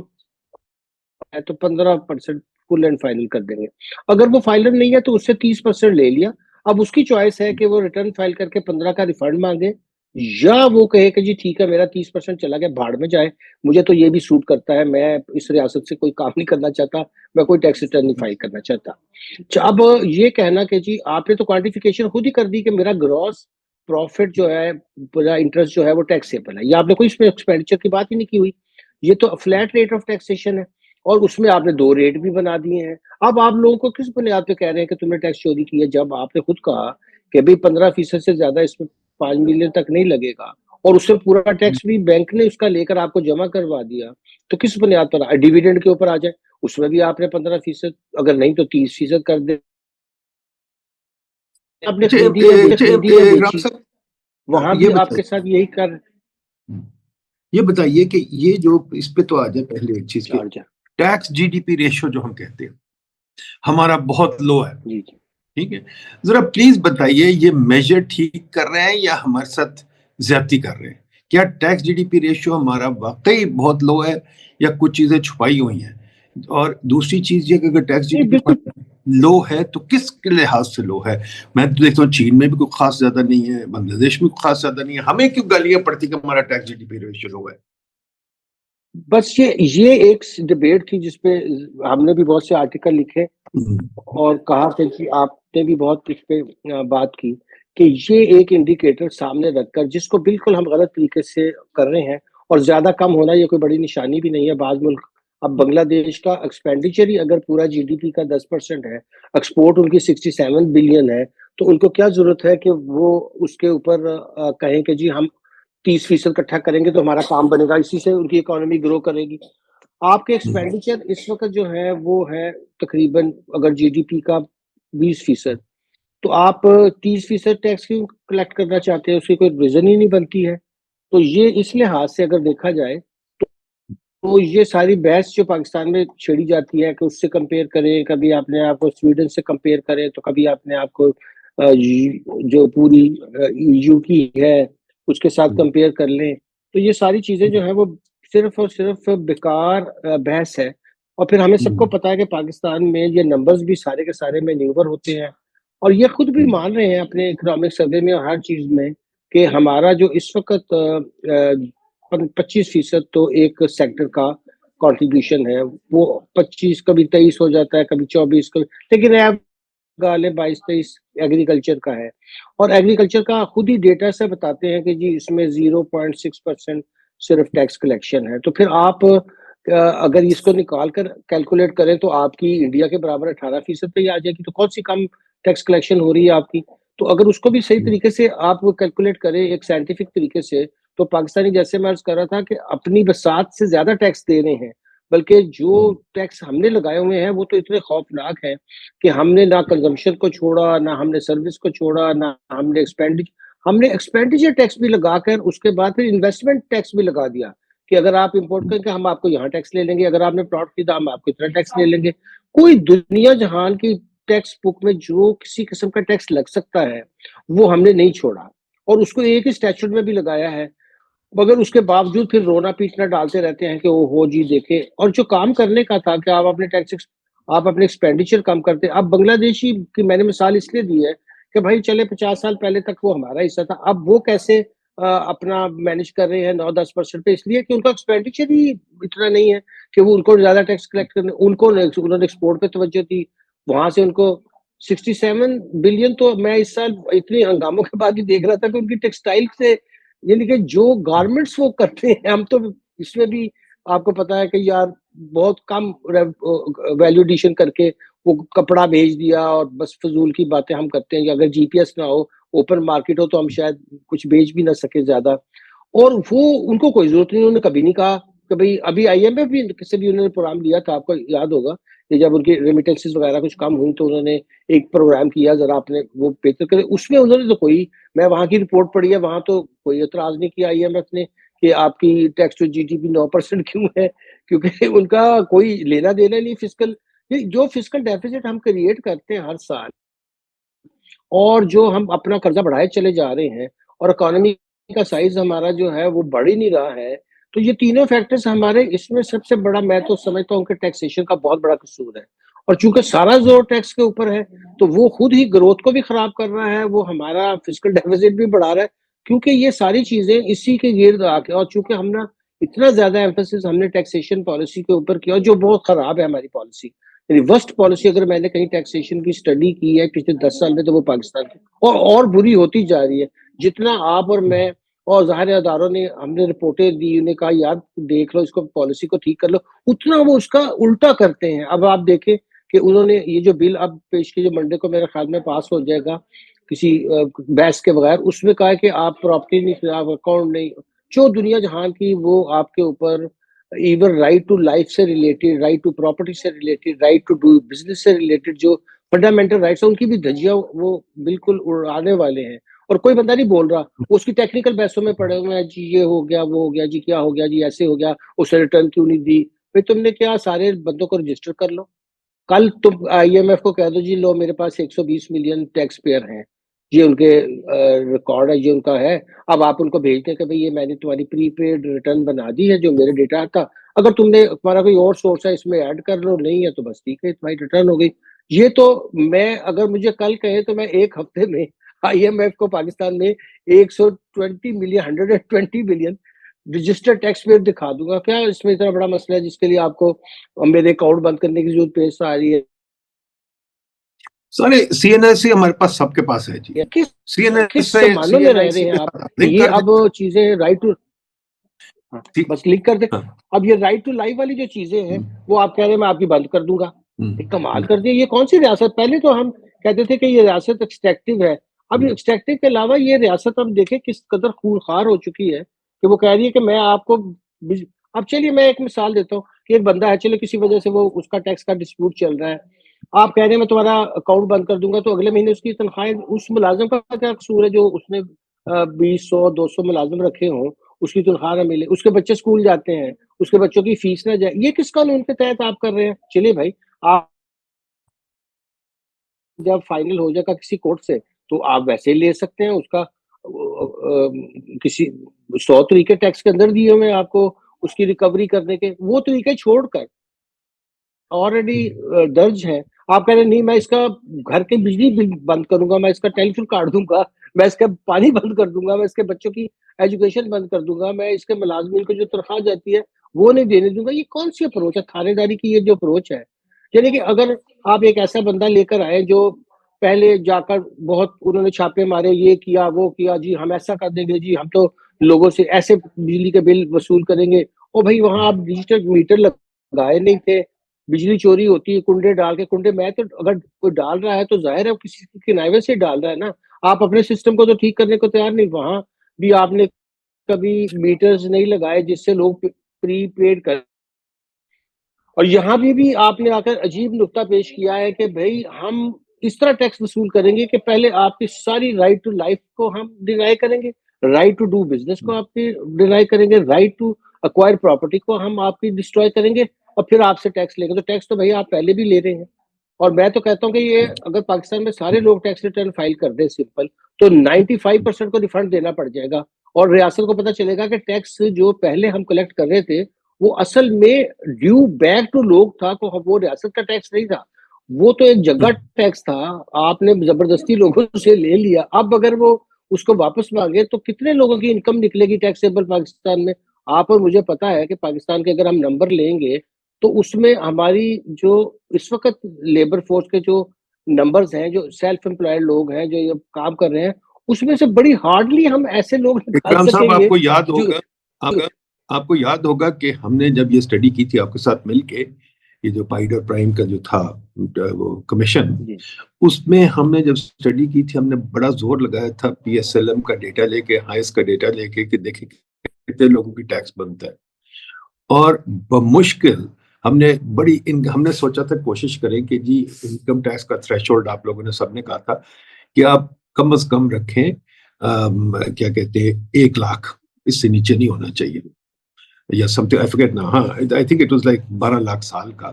Speaker 2: है तो 15% फुल एंड फाइनल कर देंगे। अगर वो फाइलर नहीं है तो उससे 30% ले लिया। अब उसकी चॉइस है कि वो रिटर्न फाइल करके 15 का रिफंड मांगे, या वो कहे कि जी ठीक है मेरा 30% चला गया, भाड़ में जाए, मुझे तो ये भी सूट करता है, मैं इस रियासत से कोई काम नहीं करना चाहता, मैं कोई टैक्स रिटर्न नहीं फाइल करना चाहता। अच्छा, अब ये कहना कि जी आपने तो क्वांटिफिकेशन खुद ही कर दी कि मेरा ग्रॉस प्रॉफिट जो है, पूरा इंटरेस्ट जो है वो टैक्सेबल है, ये आपने कोई इसमें एक्सपेंडिचर की बात ही नहीं की हुई। ये तो फ्लैट रेट ऑफ टैक्सेशन है, और उसमें आपने 2 रेट भी बना दिए हैं। अब आप लोगों को किस बुनियाद पे कह रहे हैं कि तुमने टैक्स चोरी की है, जब आपने खुद कहा कि भाई 15% से ज्यादा इसमें 5 मिलियन तक नहीं लगेगा, और उससे पूरा टैक्स भी बैंक ने उसका लेकर आपको जमा करवा दिया। तो किस बुनियाद पर डिविडेंड के ऊपर आ जाए, उसमें भी आपने 15%, अगर नहीं तो 30% कर दे। आपने
Speaker 1: अच्छा,
Speaker 2: खरीदी या खरीदी या
Speaker 1: राम
Speaker 2: बेची,
Speaker 1: साहब,
Speaker 2: वहां
Speaker 1: ये
Speaker 2: भी आपके
Speaker 1: बताइए,
Speaker 2: साथ यही कर
Speaker 1: ये बताइए कि ये जो इस पे तो आ जाए पहले एक चीज के,
Speaker 2: चार्ज है।
Speaker 1: टैक्स जीडीपी रेशियो जो हम कहते हैं हमारा बहुत लो है,
Speaker 2: जी जी।
Speaker 1: ठीक है? जरा प्लीज बताइए ये मेजर ठीक कर रहे हैं या हमारे साथ ज्यादती कर रहे हैं? क्या टैक्स जीडीपी रेशियो हमारा वाकई बहुत लो है या कुछ चीजें छुपाई हुई हैं? और दूसरी चीज ये कि अगर टैक्स
Speaker 2: नहीं,
Speaker 1: जीडीपी
Speaker 2: बिल्कुल।
Speaker 1: लो है तो किस लिहाज से लो है? मैं तो देखता हूँ चीन में भी कोई खास ज्यादा नहीं है, बांग्लादेश में कोई खास ज्यादा नहीं है, हमें क्यों गालियां पड़ती कि हमारा टैक्स जीडीपी रेशियो लो है?
Speaker 2: बस ये एक डिबेट थी जिसपे हमने भी बहुत से आर्टिकल लिखे,
Speaker 1: हम्म,
Speaker 2: और कहा था कि आपने भी बहुत इस पे बात की कि ये एक इंडिकेटर सामने रखकर, जिसको बिल्कुल हम गलत तरीके से कर रहे हैं, और ज्यादा कम होना ये कोई बड़ी निशानी भी नहीं है। बाज मुल्क, अब बांग्लादेश का एक्सपेंडिचर ही अगर पूरा जीडीपी का 10% है, एक्सपोर्ट उनकी 67 बिलियन है, तो उनको क्या जरूरत है कि वो उसके ऊपर कहें कि जी हम 30% इकट्ठा करेंगे तो हमारा काम बनेगा, इसी से उनकी इकोनॉमी ग्रो करेगी। आपके
Speaker 1: हम्म,
Speaker 2: एक्सपेंडिचर इस वक्त जो है वो है तकरीबन, अगर जीडीपी का 20%, तो आप 30% टैक्स क्यों कलेक्ट करना चाहते हैं? उसकी कोई रीजन ही नहीं बनती है। तो ये इस लिहाज से अगर देखा जाए, तो ये सारी बहस जो पाकिस्तान में छेड़ी जाती है कि उससे कंपेयर करें, कभी अपने आप को स्वीडन से कंपेयर करें, तो कभी अपने आप को जो पूरी ईयू की है उसके साथ
Speaker 1: हम्म,
Speaker 2: कंपेयर कर लें, तो ये सारी चीजें जो है वो सिर्फ और सिर्फ बेकार बहस है। और फिर हमें सबको
Speaker 1: हम्म,
Speaker 2: पता है कि पाकिस्तान में ये नंबर्स भी सारे के सारे में न्यूवर होते हैं, और ये खुद भी मान रहे हैं अपने इकोनॉमिक सर्वे में और हर चीज में कि हमारा जो इस वक्त 25% तो एक सेक्टर का कंट्रीब्यूशन है, वो 25, कभी 23 हो जाता है, कभी 24, कभी, लेकिन गाले 22-23 एग्रीकल्चर का है। और एग्रीकल्चर का खुद ही डेटा से बताते हैं कि जी इसमें 0.6% सिर्फ टैक्स कलेक्शन है। तो फिर आप अगर इसको निकाल कर कैलकुलेट करें तो आपकी इंडिया के बराबर 18% पे ही आ जाएगी, तो कौन सी कम टैक्स कलेक्शन हो रही है आपकी? तो अगर उसको भी सही तरीके से आप वो कैलकुलेट करें एक साइंटिफिक तरीके से, तो पाकिस्तानी, जैसे मैं अर्ज़ कर रहा था कि अपनी बसात से ज़्यादा टैक्स दे रहे हैं, बल्कि जो टैक्स हमने लगाए हुए हैं वो तो इतने खौफनाक हैं कि हमने ना कंज़म्पशन को छोड़ा, ना हमने सर्विस को छोड़ा, ना हमने एक्सपेंडिचर टैक्स भी लगाकर उसके बाद फिर इन्वेस्टमेंट टैक्स भी लगा दिया कि अगर आप इम्पोर्ट करके हम आपको यहाँ टैक्स ले लेंगे, अगर आपने प्लॉट खरीदा हम आपको इतना टैक्स ले लेंगे। कोई दुनिया जहान की टैक्स बुक में जो किसी किस्म का टैक्स लग सकता है, वो हमने नहीं छोड़ा और उसको एक ही स्टैट्यूट में भी लगाया है। मगर उसके बावजूद फिर रोना-पीटना डालते रहते हैं कि ओहो जी देखें, और जो काम करने का था कि आप अपने एक्सपेंडिचर कम करते। अब बांग्लादेशी की मैंने मिसाल इसलिए दी है कि भाई चले 50 साल पहले तक वो हमारा हिस्सा था। अब वो कैसे अपना मैनेज कर रहे हैं 9-10% पे, इसलिए कि उनका एक्सपेंडिचर ही इतना नहीं है कि वो उनको ज़्यादा टैक्स कलेक्ट करने, उन्होंने एक्सपोर्ट पे तवज्जो दी। वहाँ से उनको 67 बिलियन, तो मैं इस साल इतने हंगामों के बाद ही देख रहा था कि उनकी टेक्सटाइल से, यानी कि जो गारमेंट्स वो करते हैं, हम तो इसमें भी आपको पता है कि यार बहुत कम वैल्यू एडिशन करके वो कपड़ा भेज दिया और बस फ़िज़ूल की बातें हम करते हैं कि अगर जीपीएस ना हो, ओपन मार्केट हो तो हम शायद कुछ बेच भी ना सके ज़्यादा। और वो उनको कोई ज़रूरत नहीं, उन्होंने कभी नहीं कहा कि भई अभी आईएमएफ भी से भी उन्होंने प्रोग्राम लिया था, आपको याद होगा कि जब उनकी रेमिटेंसेस वगैरह कुछ कम हुई तो उन्होंने एक प्रोग्राम किया, ज़रा आपने वो बेहतर करे, उसमें उन्होंने तो कोई, मैं वहाँ की रिपोर्ट पढ़ी है, वहाँ तो कोई एतराज़ नहीं किया आईएमएफ ने कि आपकी टैक्स टू जीडीपी 9% क्यों है? क्योंकि उनका कोई लेना-देना नहीं फिस्कल, ये जो फिस्कल डेफिसिट हम क्रिएट करते हैं हर साल और जो हम अपना कर्जा बढ़ाए चले जा रहे हैं और इकोनॉमी का साइज़ हमारा जो है वो बढ़ ही नहीं रहा है। तो ये तीनों फैक्टर्स हमारे, इसमें सबसे बड़ा मैं तो समझता हूँ कि टैक्सेशन का बहुत बड़ा कसूर है। और चूँकि सारा ज़ोर टैक्स के ऊपर है, तो वो खुद ही ग्रोथ को भी खराब कर रहा है, वो हमारा फिस्कल डेफिसिट भी बढ़ा रहा है, क्योंकि ये सारी चीज़ें इसी के गिर्द आके, और चूँकि हम ना इतना ज़्यादा एम्फेसिस हमने टैक्सेशन पॉलिसी के ऊपर किया जो बहुत खराब है हमारी पॉलिसी। यानी वर्स्ट पॉलिसी अगर मैंने कहीं टैक्सेशन की स्टडी की है पिछले 10 साल में, तो वो पाकिस्तान की, और बुरी होती जा रही है। जितना आप और मैं और ज़ाहिर अदारों ने, हमने रिपोर्टें दी, उन्हें कहा यार देख लो इसको, पॉलिसी को ठीक कर लो, उतना वो उसका उल्टा करते हैं। अब आप देखें कि उन्होंने ये जो बिल अब पेश किया, जो मंडे को मेरे ख्याल में पास हो जाएगा किसी बहस के बगैर, उसमें कहा है कि आप प्रॉपर्टी नहीं, आप अकाउंट नहीं, जो दुनिया जहान की वो आपके ऊपर इवन राइट टू लाइफ से रिलेटेड, राइट टू प्रॉपर्टी से related, right to do business से रिलेटेड जो फंडामेंटल राइट्स हैं, उनकी भी धज्जियाँ वो बिल्कुल उड़ाने वाले हैं। और कोई बंदा नहीं बोल रहा, वो उसकी टेक्निकल बहसों में पड़े हुए हैं, जी ये हो गया, वो हो गया, जी क्या हो गया, जी ऐसे हो गया, उसने रिटर्न क्यों नहीं दी? भई तुमने क्या सारे बंदों को रजिस्टर कर लो। कल तुम आईएमएफ को कह दो जी लो मेरे पास 120 मिलियन टैक्स पेयर हैं। ये उनके रिकॉर्ड है, ये उनका है। अब आप उनको भेज दें कि भई ये मैंने तुम्हारी प्रीपेड रिटर्न बना दी है जो मेरे डेटा था। अगर तुमने तुम्हारा कोई और सोर्स है इसमें ऐड कर लो, नहीं है तो बस ठीक है, तुम्हारी रिटर्न हो गई। ये तो मैं, अगर मुझे कल कहें तो मैं 1 हफ्ते में आईएमएफ को पाकिस्तान में 120 million, 120 billion registered tax payer दिखा दूँगा। क्या इसमें इतना बड़ा मसला है जिसके लिए आपको मेरे अकाउंट बंद करने की ज़रूरत पेश आ रही है?
Speaker 1: सारे सीएनएसए हमारे पास, सबके पास है जी।
Speaker 2: किस किस
Speaker 1: सीएनएसए
Speaker 2: ज़मानों में रह रहे
Speaker 1: सीएनआईसी
Speaker 2: हैं
Speaker 1: के
Speaker 2: आप?
Speaker 1: साथ आप
Speaker 2: कि
Speaker 1: लिंक
Speaker 2: ये
Speaker 1: कर
Speaker 2: अब
Speaker 1: दें।
Speaker 2: चीज़ें राइट टू, हाँ,
Speaker 1: ठीक।
Speaker 2: बस क्लिक कर दें।
Speaker 1: हाँ।
Speaker 2: अब ये राइट टू लाइफ वाली जो चीज़ें हैं,
Speaker 1: हुँ,
Speaker 2: वो आप कह रहे हैं मैं आपकी बंद कर दूँगा। ये कमाल
Speaker 1: हुँ।
Speaker 2: कर दिया, ये कौन-सी रियासत? पहले तो हम कहते थे कि ये रियासत एक्सट्रैक्टिव है। अब ये एक्सट्रैक्टिव के अलावा ये रियासत अब देखें किस कदर खूंखार हो चुकी है कि वो कह रही है कि मैं आपको बिज अब चलिए मैं एक मिसाल देता हूँ कि एक बंदा है, चलिए किसी वजह से वो उसका टैक्स का डिस्प्यूट चल रहा है। आप कह रहे हैं मैं तुम्हारा अकाउंट बंद कर दूँगा, तो अगले महीने उसकी तनख्वाहें, उस मुलाज़िम का क्या कसूर है जो उसने 20, 100, 200 मुलाज़िम रखे हों, उसकी तनख्वाह ना मिले, उसके बच्चे स्कूल जाते हैं, उसके बच्चों की फीस ना जाए, ये किस कानून के तहत आप कर रहे हैं? चलिए भाई, आप जब फाइनल हो जाएगा किसी कोर्ट से, तो आप वैसे ही ले सकते हैं उसका किसी 100 तरीके टैक्स के अंदर दिए हुए हैं आपको उसकी रिकवरी करने के, वो तरीके छोड़कर ऑलरेडी दर्ज है। आप कह रहे हैं नहीं मैं इसका घर के बिजली बिल बंद करूँगा, मैं इसका टेलीफ़ोन काट दूँगा, मैं इसका पानी बंद कर दूँगा, मैं इसके बच्चों की एजुकेशन बंद कर दूँगा, मैं इसके मुलाज़िमीन को जो तनख्वाह जाती है, वो नहीं देने दूँगा। ये कौन-सी अप्रोच है? थानेदारी की ये जो अप्रोच है। यानी कि अगर आप एक ऐसा बंदा लेकर आए जो पहले जाकर बहुत उन्होंने छापे मारे, ये किया, वो किया, जी हम ऐसा कर देंगे, जी हम तो लोगों से ऐसे बिजली के बिल वसूल करेंगे। और भई वहाँ आप डिजिटल मीटर लगाए नहीं थे। बिजली चोरी होती है कुंडे डाल के, कुंडे मैं तो अगर कोई डाल रहा है तो जाहिर है वो किसी के किनारे से डाल रहा है ना। आप अपने सिस्टम को तो ठीक करने को तैयार नहीं, वहां भी आपने कभी मीटर्स नहीं लगाए जिससे लोग प्रीपेड कर। और यहाँ भी आपने आकर अजीब नुक्ता पेश किया है कि भाई हम इस तरह टैक्स वसूल करेंगे कि पहले आपकी सारी राइट टू लाइफ को हम डिनाई करेंगे, राइट टू डू बिजनेस को आपकी डिनाई करेंगे, राइट टू अक्वायर प्रॉपर्टी को हम आपकी डिस्ट्रॉय करेंगे, और फिर आपसे टैक्स लेंगे। तो टैक्स तो भैया आप पहले भी ले रहे हैं। और मैं तो कहता हूँ कि ये अगर पाकिस्तान में सारे लोग टैक्स रिटर्न फाइल कर दें सिंपल, तो 95% को रिफंड देना पड़ जाएगा। और रियासत को पता चलेगा कि टैक्स जो पहले हम कलेक्ट कर रहे थे वो असल में ड्यू बैक टू लोग था, तो वो रियासत का टैक्स नहीं था, वो तो एक जगह टैक्स था। आपने जबरदस्ती लोगों से ले लिया, अब अगर वो उसको वापस मांगे तो कितने लोगों की इनकम निकलेगी टैक्सेबल पाकिस्तान में। आप और मुझे पता है कि पाकिस्तान के अगर हम नंबर लेंगे तो उसमें हमारी जो इस वक्त लेबर फोर्स के जो नंबर्स हैं, जो सेल्फ एम्प्लॉयड लोग हैं जो ये काम कर रहे हैं, उसमें से बड़ी हार्डली हम ऐसे लोग निकाल
Speaker 1: इकराम साहब,
Speaker 2: सकेंगे
Speaker 1: आपको याद
Speaker 2: जो
Speaker 1: होगा, आपको याद होगा कि हमने जब ये स्टडी की थी आपके साथ मिलके, ये जो पाइड और प्राइम का जो था वो कमीशन,
Speaker 2: जी
Speaker 1: उसमें हमने जब स्टडी की थी हमने बड़ा जोर लगाया था पीएसएलएम का डेटा लेके, हाइस का डेटा लेके, कि देखें कितने लोगों की टैक्स बनता है। और बमुश्किल हमने सोचा था कोशिश करें कि जी इनकम टैक्स का थ्रेशोल्ड आप लोगों ने सबने कहा था कि आप कम से कम रखें, क्या कहते हैं, 1 लाख, इससे नीचे नहीं होना चाहिए, या समथिंग, आई फॉरगेट ना, हाँ I think it was like 12 lakh साल का।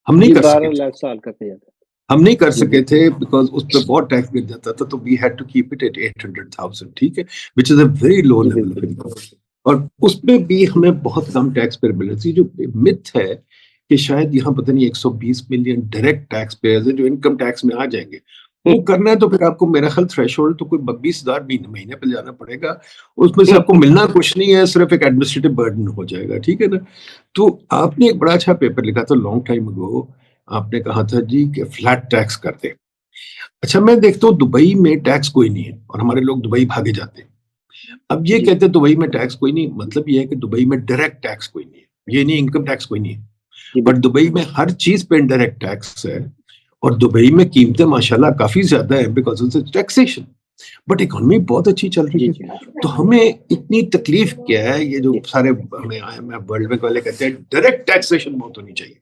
Speaker 1: हम नहीं
Speaker 2: जी
Speaker 1: कर सके
Speaker 2: 12
Speaker 1: थे,
Speaker 2: लाख साल का किया था।
Speaker 1: हम नहीं कर
Speaker 2: जी
Speaker 1: सके
Speaker 2: बिल्कुल।
Speaker 1: थे बिकॉज उस पर बहुत टैक्स गिर जाता था, तो we had to keep it at 800,000, ठीक है, which is a very low
Speaker 2: जी
Speaker 1: लेवल ऑफ
Speaker 2: बिल्कुल।
Speaker 1: इनकम। और उसमें भी हमें बहुत कम टैक्स पेयर मिले थी। जो मिथ है कि शायद यहाँ पता नहीं 120 मिलियन डायरेक्ट टैक्स पेयर्स हैं जो इनकम टैक्स में आ जाएंगे, वो करना है तो फिर आपको मेरा ख्याल थ्रेशोल्ड तो कोई 20,000 महीने पे जाना पड़ेगा, उसमें से आपको मिलना कुछ नहीं है, सिर्फ एक एडमिनिस्ट्रेटिव बर्डन हो जाएगा, ठीक है ना। तो आपने एक बड़ा अच्छा पेपर लिखा था लॉन्ग टाइम अगो, आपने कहा था जी कि फ्लैट टैक्स कर दे। अच्छा, मैं देखता हूँ दुबई में टैक्स कोई नहीं है और हमारे लोग दुबई भागे जाते हैं। अब ये
Speaker 2: जी
Speaker 1: कहते हैं दुबई में टैक्स कोई नहीं, मतलब ये है कि दुबई में डायरेक्ट टैक्स कोई नहीं है, ये नहीं इनकम टैक्स कोई नहीं है,
Speaker 2: जी
Speaker 1: बट
Speaker 2: बिल्कुल।
Speaker 1: दुबई में हर चीज पे इनडायरेक्ट टैक्स है। और दुबई में कीमतें माशाल्लाह काफी ज्यादा है because of taxation, but economy बहुत अच्छी चल रही
Speaker 2: जी
Speaker 1: है।
Speaker 2: जी
Speaker 1: तो हमें इतनी तकलीफ क्या है, ये जो
Speaker 2: जी
Speaker 1: सारे हमें IMF वर्ल्ड बैंक वाले कहते हैं डायरेक्ट टैक्सेशन बहुत होनी चाहिए,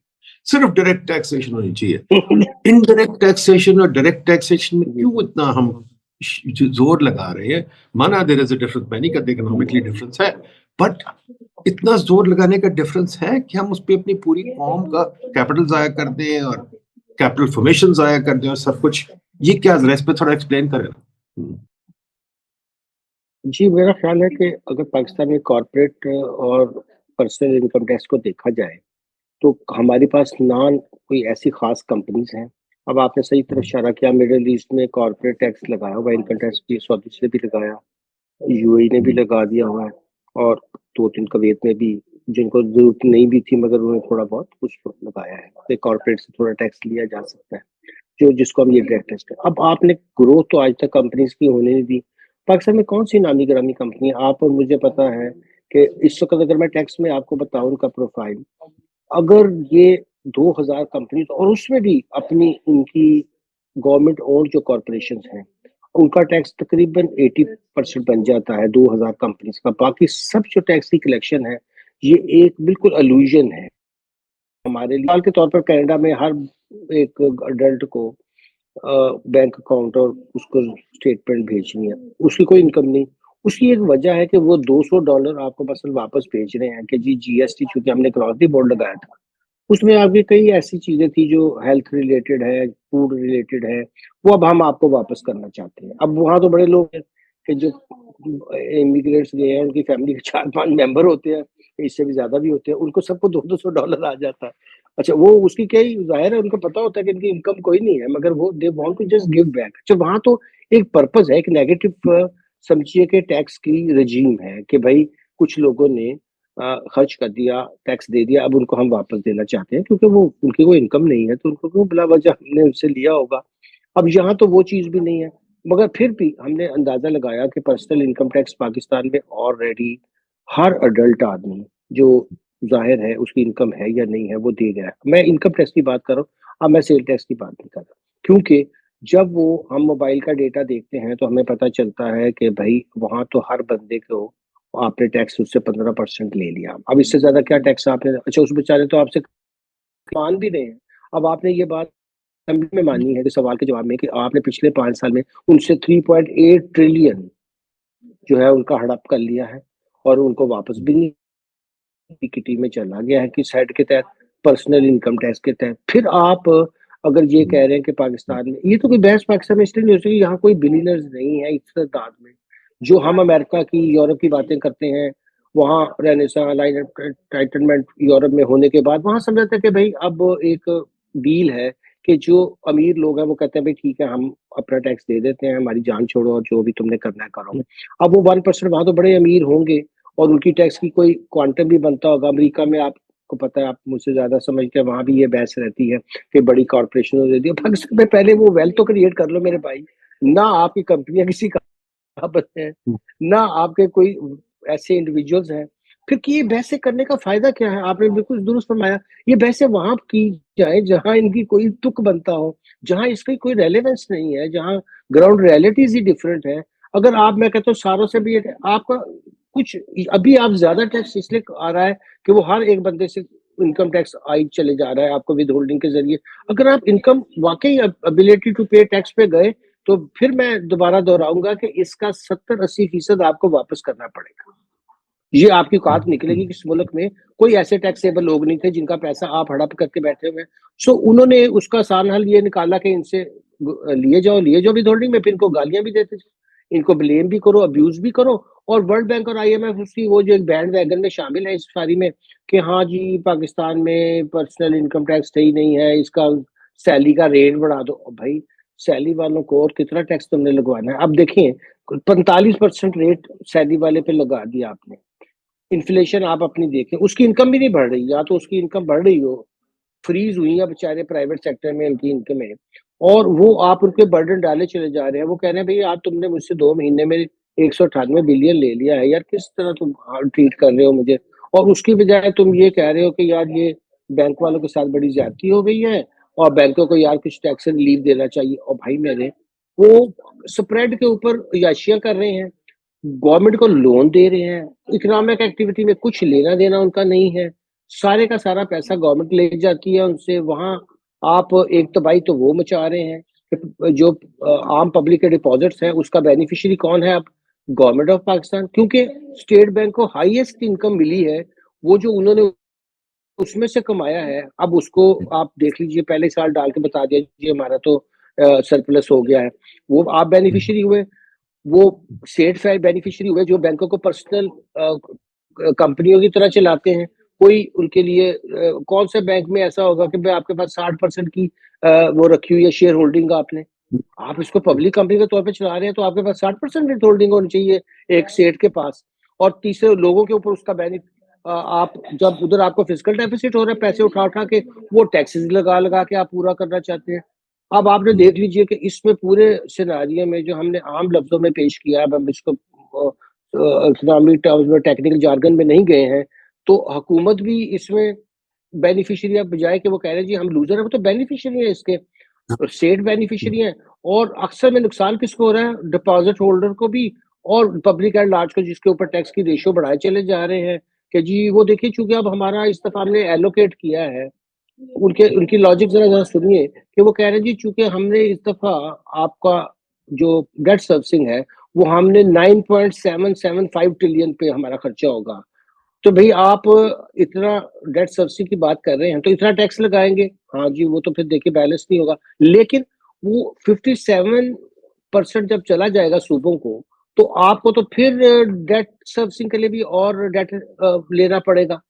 Speaker 1: सिर्फ डायरेक्ट टैक्सेशन होनी चाहिए। इनडायरेक्ट टैक्सेशन और डायरेक्ट टैक्सेशन में
Speaker 2: जी
Speaker 1: क्यों इतना हम जोर लगा रहे हैं? माना देयर इज अ डिफरेंस, मैं नहीं कहते इकोनॉमिकली डिफरेंस है, बट इतना जोर लगाने का डिफरेंस है कि हम उस पर अपनी पूरी कौम का कैपिटल जाया कर दें और कैपिटल फॉर्मेशन जाया कर दें और सब कुछ। ये क्या जरा इस पे थोड़ा एक्सप्लेन करें।
Speaker 2: जी, मेरा ख्याल है कि अगर पाकिस्तान में कॉर्पोरेट और पर्सनल इनकम टैक्स को देखा जाए, तो हमारे पास ना कोई ऐसी खास कंपनीज़ हैं। अब आपने सही तरफ इशारा किया, मिडल ईस्ट में कॉर्पोरेट टैक्स लगाया हुआ है, इनकम टैक्स भी सऊदी से भी लगाया, यूएई ने भी लगा दिया हुआ है, और 2-3 कुवैत में भी, जिनको ज़रूरत नहीं भी थी मगर उन्होंने थोड़ा बहुत कुछ तो लगाया है, कि कॉर्पोरेट से थोड़ा टैक्स लिया जा सकता है, जो जिसको हम ये डायरेक्ट टैक्स कहते हैं। अब आपने ग्रोथ तो आज तक कंपनीज़ की होने नहीं दी। पाकिस्तान में कौन-सी नामी-गिरामी कंपनी है, आप और मुझे पता है कि इस वक़्त अगर मैं टैक्स में आपको बताऊँ उनका प्रोफाइल, अगर ये 2000 कंपनीज़, और उसमें भी अपनी उनकी गवर्नमेंट ओन्ड जो कॉर्पोरेशंस हैं, उनका टैक्स तकरीबन 80% बन जाता है 2000 कंपनीज़ का। बाकी सब जो टैक्स की कलेक्शन है, ये एक बिल्कुल इल्यूज़न है हमारे लिए। मिसाल के तौर पर कनाडा में हर एक अडल्ट को बैंक अकाउंट और उसको स्टेटमेंट भेजनी है, उसकी कोई इनकम नहीं। उसकी एक वजह है कि वो $200 आपको मसलन वापस भेज रहे हैं कि जी जीएसटी चूँकि हमने क्रॉस द बोर्ड लगाया था। उसमें आपकी कई ऐसी चीज़ें थी जो हेल्थ रिलेटेड है, फूड रिलेटेड है, वो अब हम आपको वापस करना चाहते हैं। अब वहाँ तो बड़े लोग हैं कि जो इमिग्रेंट्स गए हैं, उनकी फैमिली के 4-5 मेंबर होते हैं, इससे भी ज़्यादा भी होते हैं, उनको सबको $200-200 आ जाता है। अच्छा, वो उसकी क्या ही ज़ाहिर है, उनको पता होता है कि इनकी इनकम कोई नहीं है, मगर वो they want to just give back. अच्छा, वहाँ तो एक पर्पज़ है, एक नेगेटिव समझिए कि टैक्स की रेजीम है कि भई कुछ लोगों ने खर्च कर दिया, टैक्स दे दिया, अब उनको हम वापस देना चाहते हैं क्योंकि वो उनकी कोई इनकम नहीं है, तो उनको क्यों बिला वजह हमने उनसे लिया होगा। अब यहाँ तो वो चीज़ भी नहीं है, मगर फिर भी हमने अंदाज़ा लगाया कि पर्सनल इनकम टैक्स पाकिस्तान में ऑलरेडी हर अडल्ट आदमी जो ज़ाहिर है उसकी इनकम है या नहीं है वो दे रहा है। मैं इनकम टैक्स की बात कर रहा हूँ, अब मैं सेल टैक्स की बात नहीं कर रहा। क्योंकि जब वो हम मोबाइल का डेटा देखते हैं तो हमें पता चलता है कि भई वहाँ तो हर बंदे को आपने टैक्स उससे 15% ले लिया। अब इससे ज़्यादा क्या टैक्स आपने अच्छा उस बेचारे तो आपसे मान भी रहे हैं। अब आपने ये बात असेंबली में मानी है कि सवाल के जवाब में कि आपने पिछले 5 साल में उनसे 3.8 ट्रिलियन जो है उनका हड़प कर लिया है और उनको वापस भी नहीं इक्विटी में चला गया है किस हेड के तहत पर्सनल इनकम टैक्स के तहत। फिर आप अगर ये कह रहे हैं कि पाकिस्तान में ये तो कोई बहस पाकिस्तान में इसलिए नहीं हो सकती, यहाँ कोई बिलियनर्स नहीं है इस तादाद में। जो हम अमेरिका की, यूरोप की बातें करते हैं, वहाँ रेनेसां लाइन एंटाइटलमेंट यूरोप में होने के बाद वहाँ समझाते हैं कि भाई अब एक डील है कि जो अमीर लोग हैं वो कहते हैं भाई ठीक है हम अपना टैक्स दे देते हैं, हमारी जान छोड़ो और जो भी तुमने करना है करो। अब वो 1% वहाँ तो बड़े अमीर होंगे और उनकी टैक्स की कोई क्वांटम भी बनता होगा। अमेरिका में आपको पता है, आप मुझसे ज़्यादा समझते हैं, वहाँ भी ये बहस रहती है कि बड़ी कॉर्पोरेशन देती है। पाकिस्तान में पहले वो वेल्थ तो क्रिएट कर लो मेरे भाई, ना आपकी कंपनियाँ किसी काबत हैं, ना आपके कोई ऐसे इंडिविजुअल्स हैं। फिर कि ये बहसें करने का फ़ायदा क्या है? आपने बिल्कुल दुरुस्त फरमाया, ये बहसें वहाँ की जाएँ जहाँ इनकी कोई तुक बनता हो, जहाँ इसकी कोई रेलेवेंस नहीं है, जहाँ ग्राउंड रियलिटीज़ ही डिफरेंट है। अगर आप मैं कहता हूँ सारों से भी आपका कुछ अभी आप ज़्यादा टैक्स इसलिए आ रहा है कि वो हर एक बंदे से इनकम टैक्स आई चले जा रहा है आपको विद होल्डिंग के ज़रिए। अगर आप इनकम वाक़ई एबिलिटी टू पे टैक्स पे गए, तो फिर मैं दोबारा दोहराऊँगा कि इसका 70-80% आपको वापस करना पड़ेगा। ये आपकी औकात निकलेगी कि इस मुल्क में कोई ऐसे टैक्सेबल लोग नहीं थे जिनका पैसा आप हड़प करके बैठे हुए हैं। सो उन्होंने उसका आसान हल ये निकाला कि इनसे लिए जाओ विथहोल्डिंग में, फिर इनको गालियाँ भी देते जाओ। इनको ब्लेम भी करो, अब्यूज़ भी करो और वर्ल्ड बैंक और आईएमएफ उसकी वो जो एक बैंड वैगन में शामिल है इस सारी में कि हाँ जी, पाकिस्तान में पर्सनल इनकम टैक्स सही नहीं है, इसका सैलरी का रेट बढ़ा दो। भाई सैलरी वालों को और कितना टैक्स तुमने लगवाना है? अब देखिए 45% रेट सैलरी वाले पे लगा दिया आपने। इन्फ्लेशन आप अपनी देखें, उसकी इनकम भी नहीं बढ़ रही, या तो उसकी इनकम बढ़ रही हो, फ्रीज़ हुई है बेचारे प्राइवेट सेक्टर में उनकी इनकमें और वो आप उन पे बर्डन डाले चले जा रहे हैं। वो कह रहे हैं भई आज तुमने मुझसे 2 महीने में 198 बिलियन ले लिया है, यार किस तरह तुम ट्रीट कर रहे हो मुझे? और उसकी बजाय तुम ये कह रहे हो कि यार ये बैंक वालों के साथ बड़ी ज़्यादती हो गई है और बैंकों को यार कुछ टैक्स रिलीफ देना चाहिए। और भाई मेरे वो स्प्रेड के ऊपर याशियाँ कर रहे हैं। गवर्नमेंट को लोन दे रहे हैं, इकोनॉमिक एक्टिविटी में कुछ लेना-देना उनका नहीं है। सारे का सारा पैसा गवर्नमेंट ले जाती है उनसे, वहाँ आप एक तबाही तो वो मचा रहे हैं कि जो आम पब्लिक के डिपॉज़िट्स हैं, उसका बेनिफिशियरी कौन है अब? गवर्नमेंट ऑफ पाकिस्तान, क्योंकि स्टेट बैंक को हाईएस्ट इनकम मिली है, वो जो उन्होंने उसमें से कमाया है, अब उसको आप देख लीजिए, पहले साल डाल के बता दिया जी हमारा तो सरप्लस हो गया है। वो आप बेनिफिशियरी हुए। वो स्टेट फाइल बेनिफिशियरी हुए जो बैंकों को पर्सनल कंपनियों की तरह चलाते हैं। कोई उनके लिए कौन से बैंक में ऐसा होगा कि भाई आपके पास 60% की वो रखी हुई है शेयर होल्डिंग आपने। आप इसको पब्लिक कंपनी के तौर पे चला रहे हैं तो आपके पास 60% नेट होल्डिंग होनी चाहिए एक स्टेट के पास। और तीसरे लोगों के ऊपर उसका आप जब उधर आपको फिस्कल डेफिसिट हो रहा है, पैसे उठा-उठा के वो टैक्सेस लगा-लगा के आप पूरा करना चाहते हैं। अब आपने देख लीजिए कि इसमें पूरे सिनेरियो में जो हमने आम लफ्ज़ों में पेश किया है, अब हम इसको इकोनॉमिक टर्म्स में टेक्निकल जार्गन में नहीं गए हैं, तो हुकूमत भी इसमें बेनिफिशियरी है, बजाए कि वो कह रहे हैं जी हम लूज़र हैं, वो तो बेनिफिशियरी है इसके। स्टेट बेनिफिशियरी हैं और अक्सर में नुकसान किसको हो रहा है? डिपॉज़िट होल्डर को भी और पब्लिक एट लार्ज को, जिसके ऊपर टैक्स की रेशियो बढ़ाए चले जा रहे हैं कि जी वो देखिए चूँकि अब हमारा इस दफ़ा हमने एलोकेट किया है, उनके उनकी लॉजिक ज़रा सुनिए कि वो कह रहे हैं जी चूँकि हमने इस दफ़ा आपका जो डेट सर्विसिंग है, वो हमने 9.775 ट्रिलियन पे हमारा खर्चा होगा। तो भई आप इतना डेट सर्विसिंग की बात कर रहे हैं, तो इतना टैक्स लगाएँगे। हाँ जी, वो तो फिर देखिए बैलेंस नहीं होगा। लेकिन वो 57% जब चला जाएगा सूबों को, तो आपको तो फिर डेट सर्विसिंग के लिए भी और डेट लेना पड़ेगा।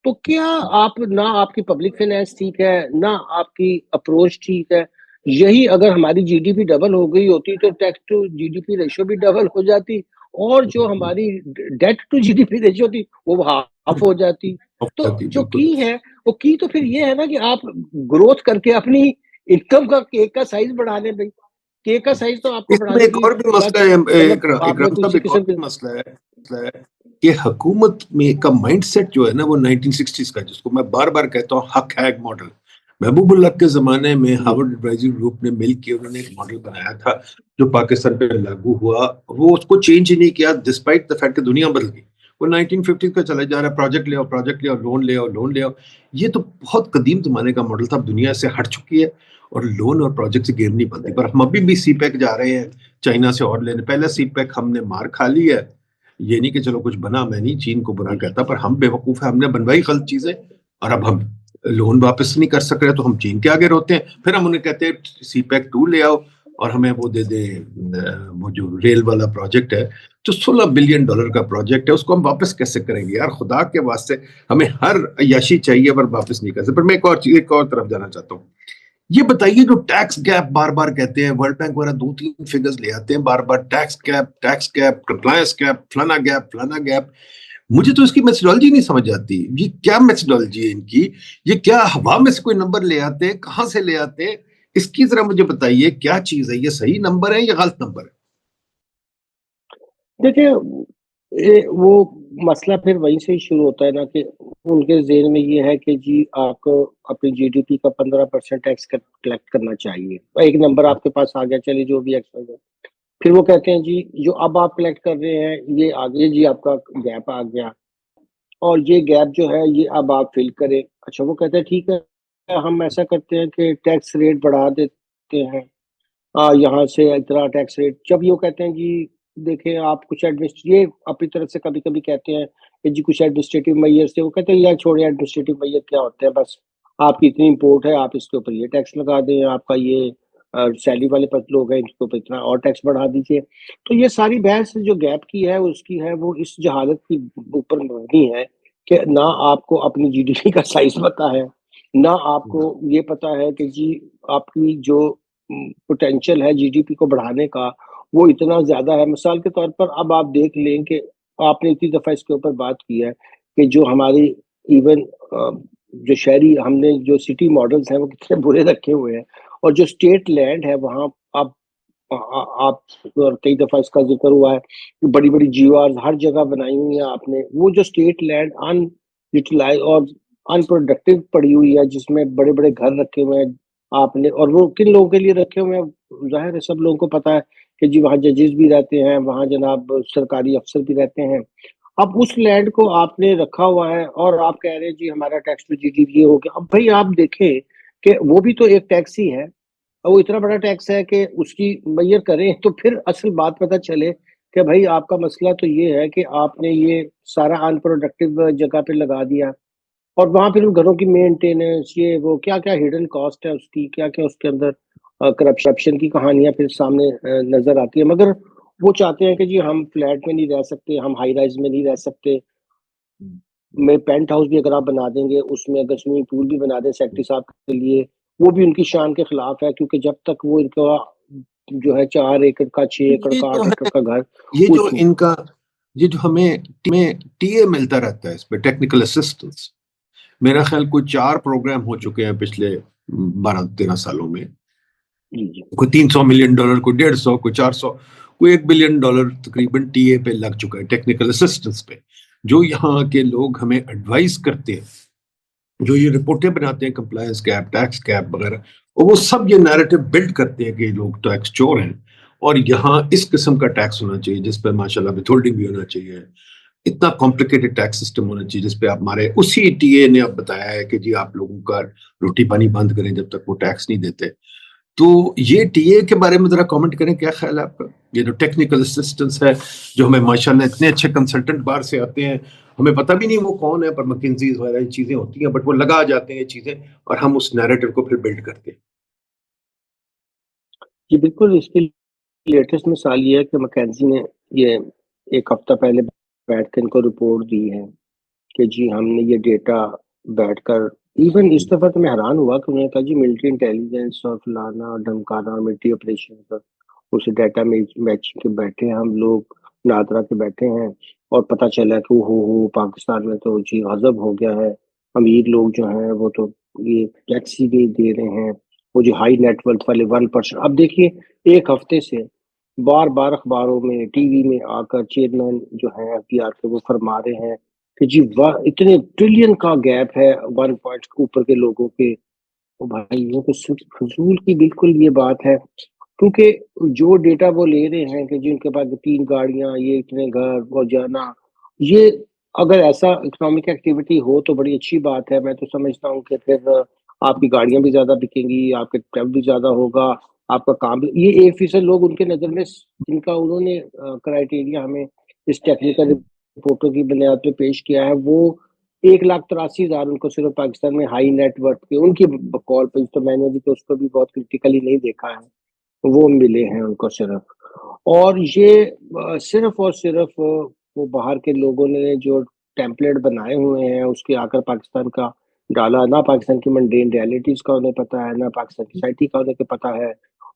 Speaker 2: तो क्या आप ना आपकी पब्लिक फाइनेंस ठीक है, ना आपकी अप्रोच ठीक है। यही अगर हमारी जीडीपी डबल हो गई होती तो टैक्स टू जीडीपी रेशियो भी डबल हो जाती और जो हमारी डेट टू जीडीपी रेशियो थी वो हाफ हो जाती। तो जो
Speaker 1: बिल्कुल।
Speaker 2: की है वो की तो फिर ये है ना कि आप ग्रोथ करके अपनी इनकम का केक का साइज़ बढ़ा लें भई। केक का साइज़ तो आपको
Speaker 1: इसमें
Speaker 2: बढ़ाने
Speaker 1: एक
Speaker 2: की
Speaker 1: और भी
Speaker 2: क्या
Speaker 1: मसला है,
Speaker 2: मतलब
Speaker 1: इकराम
Speaker 2: आपने
Speaker 1: साहब,
Speaker 2: किसी
Speaker 1: एक और
Speaker 2: किस्म
Speaker 1: भी
Speaker 2: के
Speaker 1: मसला है। कि हुकूमत में का माइंडसेट जो है ना वो 1960s का, जिसको मैं बार-बार कहता हूँ हक हैग मॉडल। महबूबुल्लाह के ज़माने में
Speaker 2: जी,
Speaker 1: हार्वर्ड एडवाइजरी ग्रुप ने मिलके उन्होंने एक मॉडल बनाया था, जो पाकिस्तान पे लागू हुआ। वो उसको चेंज ही नहीं किया डिस्पाइट द फैक्ट कि दुनिया बदल गई। वो 1950s का चला जा रहा है, प्रोजेक्ट ले आओ, लोन ले आओ, लोन ले आओ। ये तो बहुत कदीम ज़माने का मॉडल था, अब दुनिया से हट चुकी है और लोन और प्रोजेक्ट से गेम नहीं बनती। पर हम अभी भी सीपैक जा रहे हैं, चाइना से और लेने। पहले सीपैक हमने मार खा ली है। ये नहीं कि चलो कुछ बना, मैं नहीं चीन को बुरा
Speaker 2: जी,
Speaker 1: कहता, पर हम बेवकूफ़ हैं, हमने बनवाई गलत चीज़ें और अब हम लोन वापस नहीं कर सक रहे, तो हम चीन के आगे रोते हैं। फिर हम उन्हें कहते हैं सीपैक 2 ले आओ और हमें वो दे दें, वो जो रेल वाला प्रोजेक्ट है, जो $16 बिलियन का प्रोजेक्ट है, उसको हम वापस कैसे करेंगे यार? खुदा के वास्ते हमें हर अय्याशी चाहिए पर वापस नहीं कर सकते। पर मैं एक और तरफ जाना चाहता हूँ। ये बताइए, जो टैक्स गैप बार-बार कहते हैं, वर्ल्ड बैंक वगैरह 2-3 फिगर्स ले आते हैं बार-बार, टैक्स गैप, कंप्लायंस गैप, फलाना गैप। मुझे तो इसकी मेथोडोलॉजी नहीं समझ आती। ये क्या मेथोडोलॉजी है इनकी? ये क्या हवा में से कोई नंबर ले आते हैं? कहाँ से ले आते हैं? इसकी ज़रा मुझे बताइए, क्या चीज़ है? ये सही नंबर है या गलत नंबर है?
Speaker 2: देखिए, वो मसला फिर वहीं से ही शुरू होता है ना कि उनके ज़हन में ये है कि जी आपको अपनी जीडीपी का 15% टैक्स कलेक्ट करना चाहिए। एक नंबर आपके पास आ गया, चलिए जो भी एक्सपायर। फिर वो कहते हैं जी जो अब आप कलेक्ट कर रहे हैं ये आगे जी आपका गैप आ गया और ये गैप जो है ये अब आप फिल करें। अच्छा, वो कहते हैं ठीक है, हम ऐसा करते हैं कि टैक्स रेट बढ़ा देते हैं। यहाँ से इतना टैक्स रेट, जब ये कहते हैं जी देखिए आप कुछ ये अपनी तरफ से कभी-कभी कहते हैं कि जी कुछ एडमिनिस्ट्रेटिव मेजर से, वो कहते हैं यार छोड़िए एडमिनिस्ट्रेटिव मेजर क्या होते हैं, बस आपकी इतनी इम्पोर्ट है आप इसके ऊपर ये टैक्स लगा दें, आपका ये सैलरी वाले लोग हैं इनके ऊपर इतना और टैक्स बढ़ा दीजिए। तो ये सारी बहस जो गैप की है उसकी है, वो इस जहालत की ऊपर मबनी है कि ना आपको अपनी जीडीपी का साइज़ पता है, ना आपको ये पता है कि जी आपकी जो पोटेंशियल है जीडीपी को बढ़ाने का, वो इतना ज़्यादा है। मिसाल के तौर पर अब आप देख लें कि आपने इतनी दफ़ा इसके ऊपर बात की है कि जो हमारी इवन जो शहरी हमने जो सिटी मॉडल्स हैं वो कितने बुरे रखे हुए हैं और जो स्टेट लैंड है वहाँ आप आप और कई दफ़ा इसका ज़िक्र हुआ है कि बड़ी-बड़ी जीआरज़ हर जगह बनाई हुई हैं आपने। वो जो स्टेट लैंड अनयूटिलाइज़ और अनप्रोडक्टिव पड़ी हुई है जिसमें बड़े-बड़े घर रखे हुए हैं आपने, और वो किन लोगों के लिए रखे हुए हैं? ज़ाहिर है सब लोगों को पता है कि जी वहाँ जजेस भी रहते हैं, वहाँ जनाब सरकारी अफ़सर भी रहते हैं। अब उस लैंड को आपने रखा हुआ है और आप कह रहे हैं जी हमारा टैक्स टू जीडीपी ये हो गया। अब भई आप देखें कि वो भी तो एक टैक्स ही है। वो इतना बड़ा टैक्स है कि उसकी मैयर करें तो फिर असल बात पता चले कि भाई आपका मसला तो ये है कि आपने ये सारा अनप्रोडक्टिव जगह पे लगा दिया और वहाँ फिर घरों की मेंटेनेंस ये वो क्या-क्या हिडन कॉस्ट है उसकी, क्या-क्या उसके अंदर करप्शन की कहानियाँ फिर सामने नज़र आती है। मगर वो चाहते हैं कि जी हम फ्लैट में नहीं रह सकते, हम हाई राइज़ में नहीं रह सकते। में पेंट हाउस भी अगर आप बना देंगे, उसमें अगर स्विमिंग पूल भी बना दें सेक्रेटरी साहब के लिए, वो भी उनकी शान के खिलाफ है क्योंकि जब तक वो इनका जो है 4 एकड़ का, 6 एकड़
Speaker 1: ये
Speaker 2: का,
Speaker 1: जो
Speaker 2: 8 एकड़
Speaker 1: है,
Speaker 2: का घर
Speaker 1: ये जो
Speaker 2: उसमें।
Speaker 1: इनका, ये जो हमें टीए मिलता रहता है इसमें, टेक्निकल असिस्टेंस, मेरा ख्याल कोई 4 प्रोग्राम हो चुके हैं पिछले 12-13 सालों में।
Speaker 2: जी, जी।
Speaker 1: कोई $300 मिलियन, कोई 150, कोई 400, कोई $1 बिलियन तकरीबन टीए पे लग चुका है, टेक्निकल असिस्टेंस पे। जो यहाँ के लोग हमें एडवाइस करते हैं, जो ये रिपोर्टें बनाते हैं कंप्लायंस गैप, टैक्स गैप वगैरह, और वो सब ये नैरेटिव बिल्ड करते हैं कि ये लोग टैक्स चोर हैं और यहाँ इस किस्म का टैक्स होना चाहिए जिस पे माशाल्लाह विथहोल्डिंग भी होना चाहिए। इतना कॉम्प्लिकेटेड टैक्स सिस्टम होना चाहिए जिस पे आप हमारे उसी टीए ने अब बताया है कि जी आप लोगों का रोटी पानी बंद करें जब तक वो टैक्स नहीं देते। तो ये टीए के बारे में ज़रा कमेंट करें, क्या ख़्याल है आपका? ये जो टेक्निकल असिस्टेंस है, जो हमें माशाल्लाह इतने अच्छे कंसल्टेंट बाहर से आते हैं, हमें पता भी नहीं वो कौन है, पर मैकेंजी वगैरह ये चीज़ें होती हैं, बट वो लगा जाते हैं ये चीज़ें और हम उस नैरेटिव को फिर बिल्ड करते हैं।
Speaker 2: जी, बिल्कुल इसकी लेटेस्ट मिसाल ये है कि मैकेंजी ने ये 1 हफ्ता पहले बैठ के इनको रिपोर्ट दी है कि जी हमने ये डेटा बैठकर, इवन इस दफ़ा तो मैं हैरान हुआ कि उन्होंने कहा जी मिलिट्री इंटेलिजेंस और फलाना और ढमकाना और मिलिट्री ऑपरेशन पर उस डाटा मैचिंग के बैठे हैं हम लोग, नादरा के बैठे हैं और पता चला कि हो पाकिस्तान में तो जी गज़ब हो गया है। अमीर लोग जो हैं वो तो ये टैक्स ही नहीं दे रहे हैं। वो जो हाई नेट वर्थ वाले 1%, अब देखिए 1 हफ्ते से बार बार अखबारों में, टीवी में आकर चेयरमैन जो है एफडीआर के, वो फरमा रहे हैं कि जी वाह, इतने ट्रिलियन का गैप है 1 पॉइंट के ऊपर के लोगों के। तो भाई ये तो सिर्फ फजूल की बिल्कुल ये बात है, क्योंकि जो डेटा वो ले रहे हैं कि जिनके पास 3 गाड़ियां, ये इतने घर, वो जाना, ये अगर ऐसा इकोनॉमिक एक्टिविटी हो तो बड़ी अच्छी बात है। मैं तो समझता हूँ कि फिर आपकी गाड़ियां भी ज्यादा बिकेंगी, आपके ट्रैवल भी ज्यादा होगा, आपका काम भी। ये 1% लोग उनके नजर में जिनका उन्होंने क्राइटेरिया हमें इस टेक्निकल रिपोर्टों की बुनियाद पे पेश किया है, वो 1,83,000 उनको सिर्फ पाकिस्तान में हाई नेटवर्थ के उनकी कॉल पे, तो मैंने भी तो उसको भी बहुत क्रिटिकली नहीं देखा है, वो मिले हैं उनको सिर्फ। और ये सिर्फ और सिर्फ वो बाहर के लोगों ने जो टेम्पलेट बनाए हुए हैं उसके आकर पाकिस्तान का डाला, ना पाकिस्तान की मंडेन रियलिटीज का उन्हें पता है, ना पाकिस्तान की सोसाइटी का उन्हें पता है।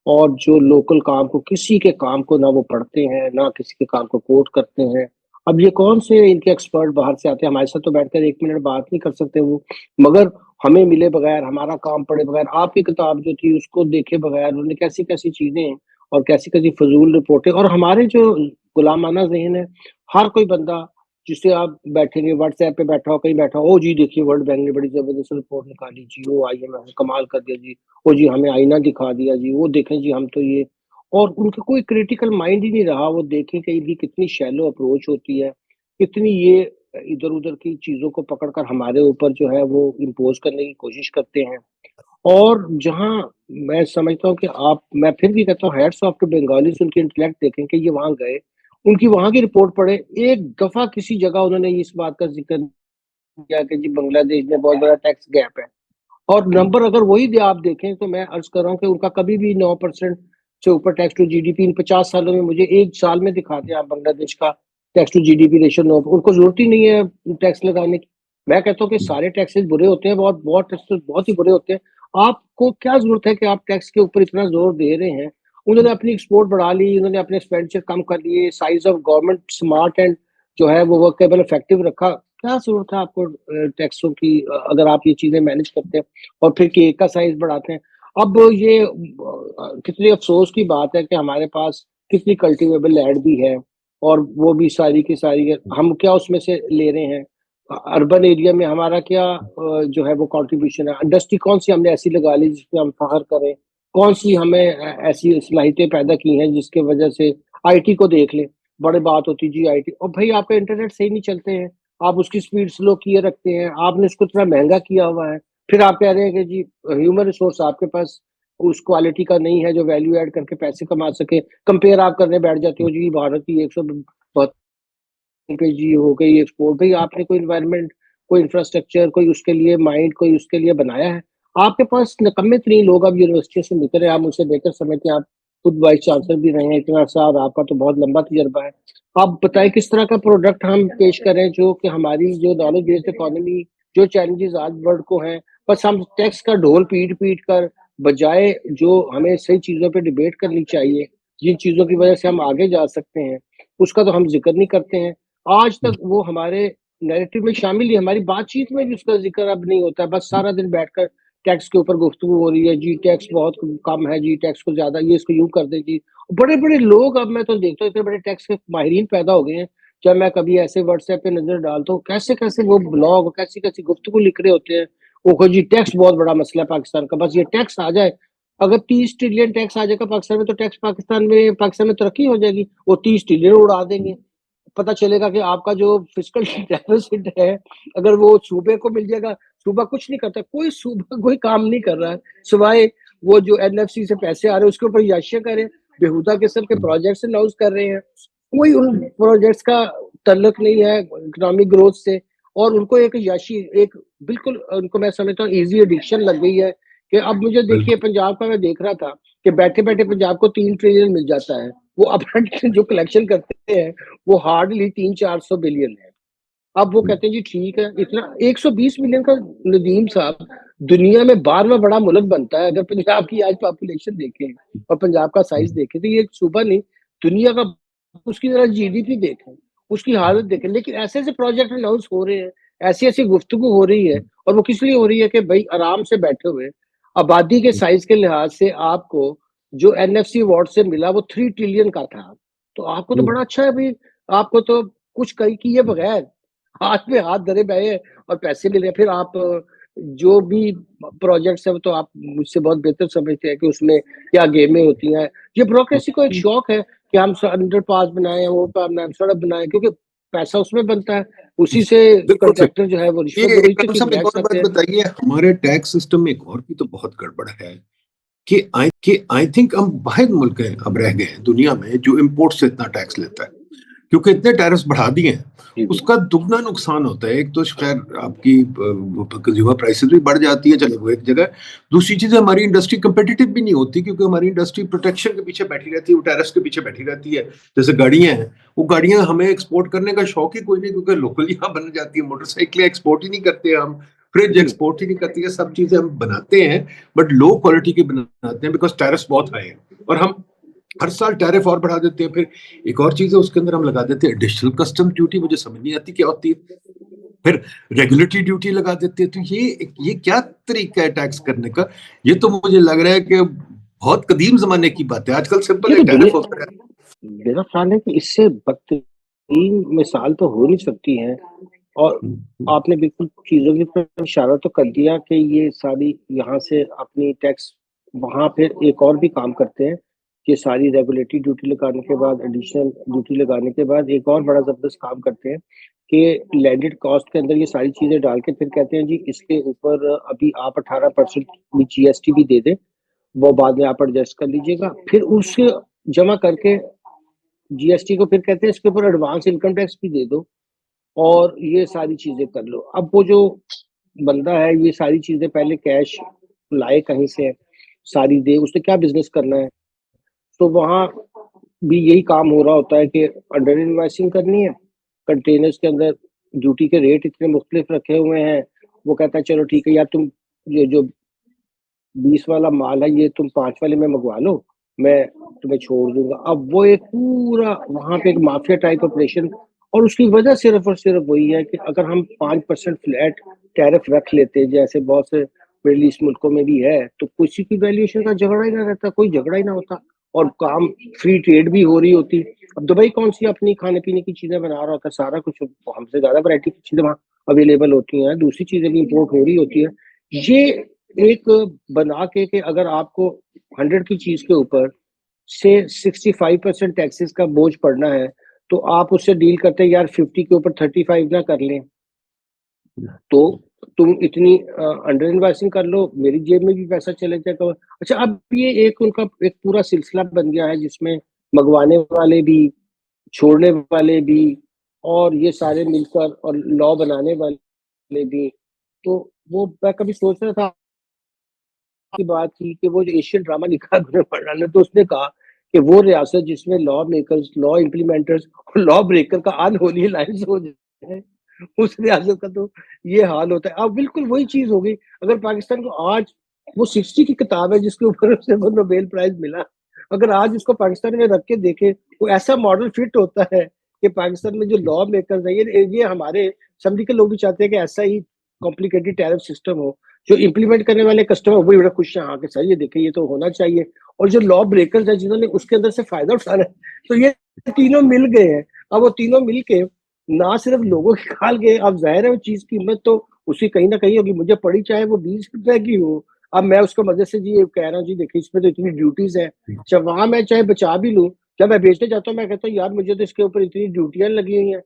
Speaker 2: और जो लोकल काम को, किसी के काम को ना वो पढ़ते हैं, ना किसी के काम को कोट करते हैं। अब ये कौन से इनके एक्सपर्ट बाहर से आते हैं, हमारे साथ तो बैठकर 1 मिनट बात नहीं कर सकते वो, मगर हमें मिले बगैर, हमारा काम पढ़े बगैर, आपकी किताब जो थी उसको देखे बगैर उन्होंने कैसी कैसी चीजें और कैसी कैसी फजूल रिपोर्टें, और हमारे जो गुलामाना जहन है, हर कोई बंदा जिससे आप बैठेंगे, व्हाट्सएप पे बैठा हो, कहीं बैठा हो, ओ जी देखिए वर्ल्ड बैंक ने बड़ी जबरदस्त रिपोर्ट निकाली जी, वो आईएमएफ ने कमाल कर दिया जी, ओ जी हमें आईना दिखा दिया जी, वो देखें जी हम तो ये। और उनका कोई क्रिटिकल माइंड ही नहीं रहा, वो देखें कि इनकी कितनी शैलो अप्रोच होती है, कितनी ये इधर उधर की चीजों को पकड़कर हमारे ऊपर जो है वो इम्पोज करने की कोशिश करते हैं। और जहाँ मैं समझता हूँ कि आप, मैं फिर भी कहता हूँ हैट्स ऑफ टू बंगालीज़, उनके इंटेलेक्ट देखें कि ये वहाँ गए, उनकी वहाँ की रिपोर्ट पढ़े, एक दफ़ा किसी जगह उन्होंने इस बात का ज़िक्र किया कि जी बांग्लादेश में बहुत बड़ा टैक्स गैप है। और नंबर अगर वही दे आप देखें, तो मैं अर्ज़ कर रहा हूँ कि उनका कभी भी 9% से ऊपर टैक्स टू जीडीपी इन 50 सालों में मुझे 1 साल में दिखा दें आप बांग्लादेश का टैक्स टू जीडीपी रेशियो 9, उनको ज़रूरत ही नहीं है टैक्स लगाने की। मैं कहता हूँ कि सारे टैक्सेस बुरे होते हैं, बहुत बहुत टैक्सेस बहुत ही बुरे होते हैं। आपको क्या ज़रूरत है कि आप टैक्स के ऊपर इतना ज़ोर दे रहे हैं? उन्होंने अपनी एक्सपोर्ट बढ़ा ली, उन्होंने अपने एक्सपेंडिचर कम कर लिए, size of government smart and जो है वो वर्केबल इफेक्टिव रखा। क्या ज़रूरत है आपको टैक्सों की, अगर आप ये चीज़ें मैनेज करते हैं और फिर केक का साइज़ बढ़ाते हैं। अब ये कितने अफ़सोस की बात है कि हमारे पास कितनी कल्टीवेबल लैंड भी है, और वो भी सारी की सारी हम क्या उसमें से ले रहे हैं? अर्बन एरिया में हमारा क्या जो है वो कंट्रीब्यूशन है? इंडस्ट्री कौन-सी हमने ऐसी लगा ली जिसपे हम फ़ख्र करें? कौन-सी हमें ऐसी सलाहियतें पैदा की हैं जिसकी वजह से, आईटी को देख लें, बड़ी बात होती है जी आईटी, और भई आपका इंटरनेट सही नहीं चलते हैं, आप उसकी स्पीड स्लो किए रखते हैं, आपने उसको इतना महँगा किया हुआ है, फिर आप कह रहे हैं कि जी ह्यूमन रिसोर्स आपके पास उस क्वालिटी का नहीं है जो वैल्यू ऐड करके पैसे कमा सके। कंपेयर आप करने बैठ जाते हो जी भारत की 172 पे जी हो गई एक्सपोर्ट। भई आपने कोई एनवायरनमेंट, कोई इंफ्रास्ट्रक्चर, कोई उसके लिए माइंड, कोई उसके लिए बनाया है? आपके पास निकम्मे तरीन लोग अब यूनिवर्सिटियों से निकले, आप मुझसे बेहतर समझते हैं, आप खुद वाइस चांसलर भी रहे हैं इतना अर्सा, और आपका तो बहुत लंबा तजुर्बा है। आप बताएँ किस तरह का प्रोडक्ट हम पेश करें जो कि हमारी जो नॉलेज बेस्ड इकोनॉमी, जो चैलेंजेज़ आज वर्ल्ड को हैं, बस हम टैक्स का ढोल पीट-पीट कर, बजाए जो हमें सही चीज़ों पे डिबेट करनी चाहिए, जिन चीज़ों की वजह से हम आगे जा सकते हैं, उसका तो हम ज़िक्र नहीं करते हैं। आज तक वो हमारे नैरेटिव में शामिल ही, हमारी बातचीत में भी उसका ज़िक्र अब नहीं होता है। बस सारा दिन बैठकर टैक्स के ऊपर गुफ्तगू हो रही है, जी टैक्स बहुत कम है, जी टैक्स को ज़्यादा, ये इसको यूँ कर दें जी। बड़े-बड़े लोग, अब मैं तो देखता हूँ इतने बड़े टैक्स के माहिरीन पैदा हो गए हैं। जब मैं कभी ऐसे व्हाट्सएप पे नज़र डालता हूँ, कैसे-कैसे वो ब्लॉग, कैसी-कैसी गुफ्तगू लिख रहे होते हैं। वो कहो जी टैक्स बहुत बड़ा मसला है पाकिस्तान का, बस ये टैक्स आ जाए, अगर 30 ट्रिलियन टैक्स आ जाएगा पाकिस्तान में, तो टैक्स पाकिस्तान में तरक्की हो जाएगी। वो 30 ट्रिलियन उड़ा देंगे। पता चलेगा कि आपका जो फिस्कल डेफिसिट है, अगर वो सूबे को मिल जाएगा, सूबा कुछ नहीं करता, कोई सूबा कोई काम नहीं कर रहा है, सिवाय वो जो एनएफसी से पैसे आ रहे हैं उसके ऊपर याशिया कर रहे हैं, बेहुदा किस्म के प्रोजेक्ट्स अनाउंस कर रहे हैं। कोई उन प्रोजेक्ट्स का तल्लुक नहीं है इकोनॉमिक ग्रोथ से, और उनको एक याशी, एक बिल्कुल उनको मैं समझता हूँ ईज़ी एडिक्शन लग गई है कि अब मुझे देखिए
Speaker 1: बिल्कुल।
Speaker 2: पंजाब का मैं देख रहा था कि बैठे-बैठे पंजाब को 3 ट्रिलियन मिल जाता है। वो अपना जो कलेक्शन करते हैं वो हार्डली 300-400 बिलियन है। अब वो कहते हैं जी ठीक है, इतना 120 मिलियन का, नदीम साहब, दुनिया में 12वां बड़ा मुल्क बनता है अगर पंजाब की आज पॉपुलेशन देखें और पंजाब का साइज़ देखें, तो ये एक सूबा नहीं, दुनिया का, उसकी ज़रा जीडीपी देखें, उसकी हालत देखें। लेकिन ऐसे-ऐसे प्रोजेक्ट अनाउंस हो रहे हैं, ऐसी-ऐसी गुफ्तगू हो रही है, और वो किस लिए हो रही है कि भई आराम से बैठे हुए, आबादी के साइज़ के लिहाज से आपको जो एनएफसी अवार्ड से मिला वो 3 ट्रिलियन का था। तो आपको तो बड़ा अच्छा है भई, आपको तो कुछ कहीं किए बगैर हाथ में हाथ धरे बैठे हैं और पैसे मिल रहे हैं। फिर आप जो भी प्रोजेक्ट्स हैं वो तो आप मुझसे बहुत बेहतर समझते हैं कि उसमें क्या गेमें होती हैं। ये ब्यूरोक्रेसी को एक शौक है कि हम अंडरपास बनाएँ, वो बनाएँ, सड़क बनाएँ, क्योंकि पैसा उसमें बनता है। उसी से
Speaker 1: बिल्कुल सही।
Speaker 2: कॉन्ट्रैक्टर जो है वो
Speaker 1: ये
Speaker 2: रिश्वतखोरी से
Speaker 1: इकराम
Speaker 2: क्यों
Speaker 1: साहब एक
Speaker 2: बैठ
Speaker 1: और
Speaker 2: सकते
Speaker 1: बात
Speaker 2: हैं।
Speaker 1: बताइए, हमारे टैक्स सिस्टम में एक और भी तो बहुत गड़बड़ है कि आई थिंक हम वाहिद मुल्क हैं अब रह गए हैं दुनिया में जो इम्पोर्ट से इतना टैक्स लेता है, क्योंकि इतने टैरिफ्स बढ़ा दिए हैं,
Speaker 2: जी, जी।
Speaker 1: उसका दुगना नुकसान होता है। एक तो खैर आपकी कंज्यूमर प्राइसेस भी बढ़ जाती है, चले वो एक जगह। दूसरी चीज़, हमारी इंडस्ट्री कंपेटिटिव भी नहीं होती, क्योंकि हमारी इंडस्ट्री प्रोटेक्शन के पीछे बैठी रहती है, वो टैरिफ्स के पीछे बैठी रहती है। जैसे गाड़ियाँ हैं, वो गाड़ियाँ हमें एक्सपोर्ट करने का शौक ही कोई नहीं, क्योंकि लोकल यहाँ बन जाती है। मोटरसाइकिलें एक्सपोर्ट ही नहीं करते हम, फ्रिज
Speaker 2: जी।
Speaker 1: एक्सपोर्ट ही नहीं करती है। सब चीज़ें हम बनाते हैं, बट लो क्वालिटी की बनाते हैं, बिकॉज़ टैरिफ्स बहुत हाई हैं। और हम हर साल टैरिफ और बढ़ा देते हैं। फिर एक और चीज़ है, उसके अंदर हम लगा देते हैं एडिशनल कस्टम ड्यूटी, मुझे समझ नहीं आती क्या होती है। फिर रेगुलेटरी ड्यूटी लगा देते हैं। तो ये क्या तरीका है टैक्स करने का? ये तो मुझे लग रहा है कि बहुत कदीम ज़माने की बात है। आजकल सिंपल
Speaker 2: ये
Speaker 1: है,
Speaker 2: तो
Speaker 1: टैरिफ होता है।
Speaker 2: मेरा ख्याल है कि इससे बदतरीन मिसाल तो हो नहीं सकती है। और
Speaker 1: हुँ, हुँ।
Speaker 2: आपने बिल्कुल चीज़ों की तरफ इशारा तो कर दिया कि ये सारी यहाँ से अपनी टैक्स वहाँ फिर एक और भी काम करते हैं, कि सारी रेगुलेटरी ड्यूटी लगाने के बाद, एडिशनल ड्यूटी लगाने के बाद एक और बड़ा ज़बरदस्त काम करते हैं कि लैंडेड कॉस्ट के अंदर ये सारी चीज़ें डाल के फिर कहते हैं जी इसके ऊपर अभी आप 18% भी जीएसटी भी दे दें, वो बाद में आप एडजस्ट कर लीजिएगा। फिर उसे जमा करके जीएसटी को फिर कहते हैं इसके ऊपर एडवांस इनकम टैक्स भी दे दो और ये सारी चीज़ें कर लो। अब वो जो बंदा है ये सारी चीज़ें पहले कैश लाए कहीं से, सारी दे, उसने क्या बिज़नेस करना है? तो वहाँ भी यही काम हो रहा होता है कि अंडर इनवॉइसिंग करनी है, कंटेनर्स के अंदर ड्यूटी के रेट इतने मुख्तलिफ रखे हुए हैं, वो कहता है चलो ठीक है यार तुम ये जो 20 वाला माल है ये तुम 5 वाले में मँगवा लो, मैं तुम्हें छोड़ दूँगा। अब वो एक पूरा वहाँ पे एक माफिया टाइप ऑपरेशन, और उसकी वजह सिर्फ़ और सिर्फ़ वही है कि अगर हम 5% फ्लैट टैरिफ रख लेते, जैसे बहुत से मिडल ईस्ट मुल्कों में भी है, तो किसी की वैल्यूएशन का झगड़ा ही ना रहता, कोई झगड़ा ही ना होता और काम फ्री ट्रेड भी हो रही होती। अब दुबई कौन-सी अपनी खाने-पीने की चीज़ें बना रहा होता है, सारा कुछ हमसे ज़्यादा वैरायटी की चीज़ें वहाँ अवेलेबल होती हैं, दूसरी चीज़ें भी इम्पोर्ट हो रही होती है। ये एक बना के अगर आपको 100 की चीज़ के ऊपर से 65% टैक्सेस का बोझ पड़ना है, तो आप उससे डील करते हैं यार 50 के ऊपर 35 ना कर लें। तो तुम इतनी अंडर इनवॉइसिंग कर लो, मेरी जेब में भी पैसा चले जाएगा। अच्छा, अब ये एक उनका एक पूरा सिलसिला बन गया है जिसमें मँगवाने वाले भी, छोड़ने वाले भी और ये सारे मिलकर और लॉ बनाने वाले भी। तो वो मैं कभी सोच रहा था की बात की कि वो जो एशियन ड्रामा लिखा गुरबाज ने, तो उसने कहा कि वो रियासत जिसमें लॉ मेकर्स, लॉ इम्प्लीमेंटर्स और लॉ ब्रेकर का अनहोनी अलायंस हो जाए, उस रियासत का तो ये हाल होता है। अब बिल्कुल वही चीज़ हो गई। अगर पाकिस्तान को आज वो 60 की किताब है जिसके ऊपर उसे वो नोबेल प्राइज़ मिला। अगर आज उसको पाकिस्तान में रख के देखें, वो ऐसा मॉडल फिट होता है कि पाकिस्तान में जो लॉ मेकर्स हैं, ये हमारे समझ के लोग भी चाहते हैं कि ऐसा ही कॉम्प्लिकेटेड टैरिफ सिस्टम हो। जो इम्प्लीमेंट करने वाले कस्टमर वो भी बड़ा खुश हैं, हाँ, कि सर ये देखिए ये तो होना चाहिए। और जो लॉ ब्रेकर्स हैं जिन्होंने उसके अंदर से फ़ायदा उठाना है, तो ये तीनों मिल गए हैं। अब वो तीनों मिल के ना सिर्फ़ लोगों के खाल गए, अब ज़ाहिर है वो चीज़ की कीमत तो उसकी कहीं न कहीं होगी, मुझे पड़ी चाहे वो ₹20 की हो। अब मैं उसको मज़े से जी ये कह रहा हूँ जी देखिए इसमें तो इतनी ड्यूटीज़ हैं। अच्छा, वहाँ मैं चाहे बचा भी लूँ, जब मैं बेचने जाता हूँ मैं कहता हूँ यार मुझे तो इसके ऊपर इतनी ड्यूटियाँ लगी हुई हैं।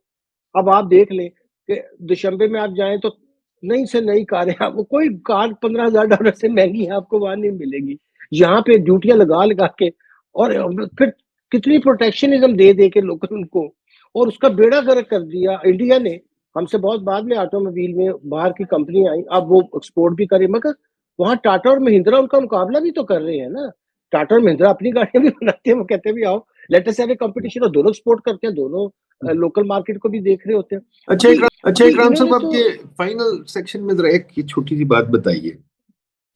Speaker 2: अब आप देख लें कि दुशंबे में आप जाएँ तो नई से नई कारें, आपको कोई कार $15,000 से महँगी आपको वहाँ नहीं मिलेगी। यहाँ पे ड्यूटियाँ लगा-लगा के और फिर कितनी प्रोटेक्शनिज़्म दे-दे के लोगों उनको, और उसका बेड़ा गर्क कर दिया इंडिया ने। हमसे बहुत बाद में ऑटोमोबाइल में बाहर की कंपनियाँ आई, अब वो एक्सपोर्ट भी करें, मगर वहाँ टाटा और महिंद्रा उनका मुकाबला भी तो कर रहे हैं ना। टाटा और महिंद्रा अपनी गाड़ियाँ भी बनाते हैं, वो कहते हैं भी आओ let us have a competition, और दोनों एक्सपोर्ट करते हैं, दोनों लोकल मार्केट को भी देख रहे होते हैं।
Speaker 1: अच्छा,
Speaker 2: अभी
Speaker 1: इकराम साहब,
Speaker 2: इन्होंने
Speaker 1: आप
Speaker 2: तो
Speaker 1: ये फाइनल सेक्शन में ज़रा एक ये छोटी-सी बात बताइए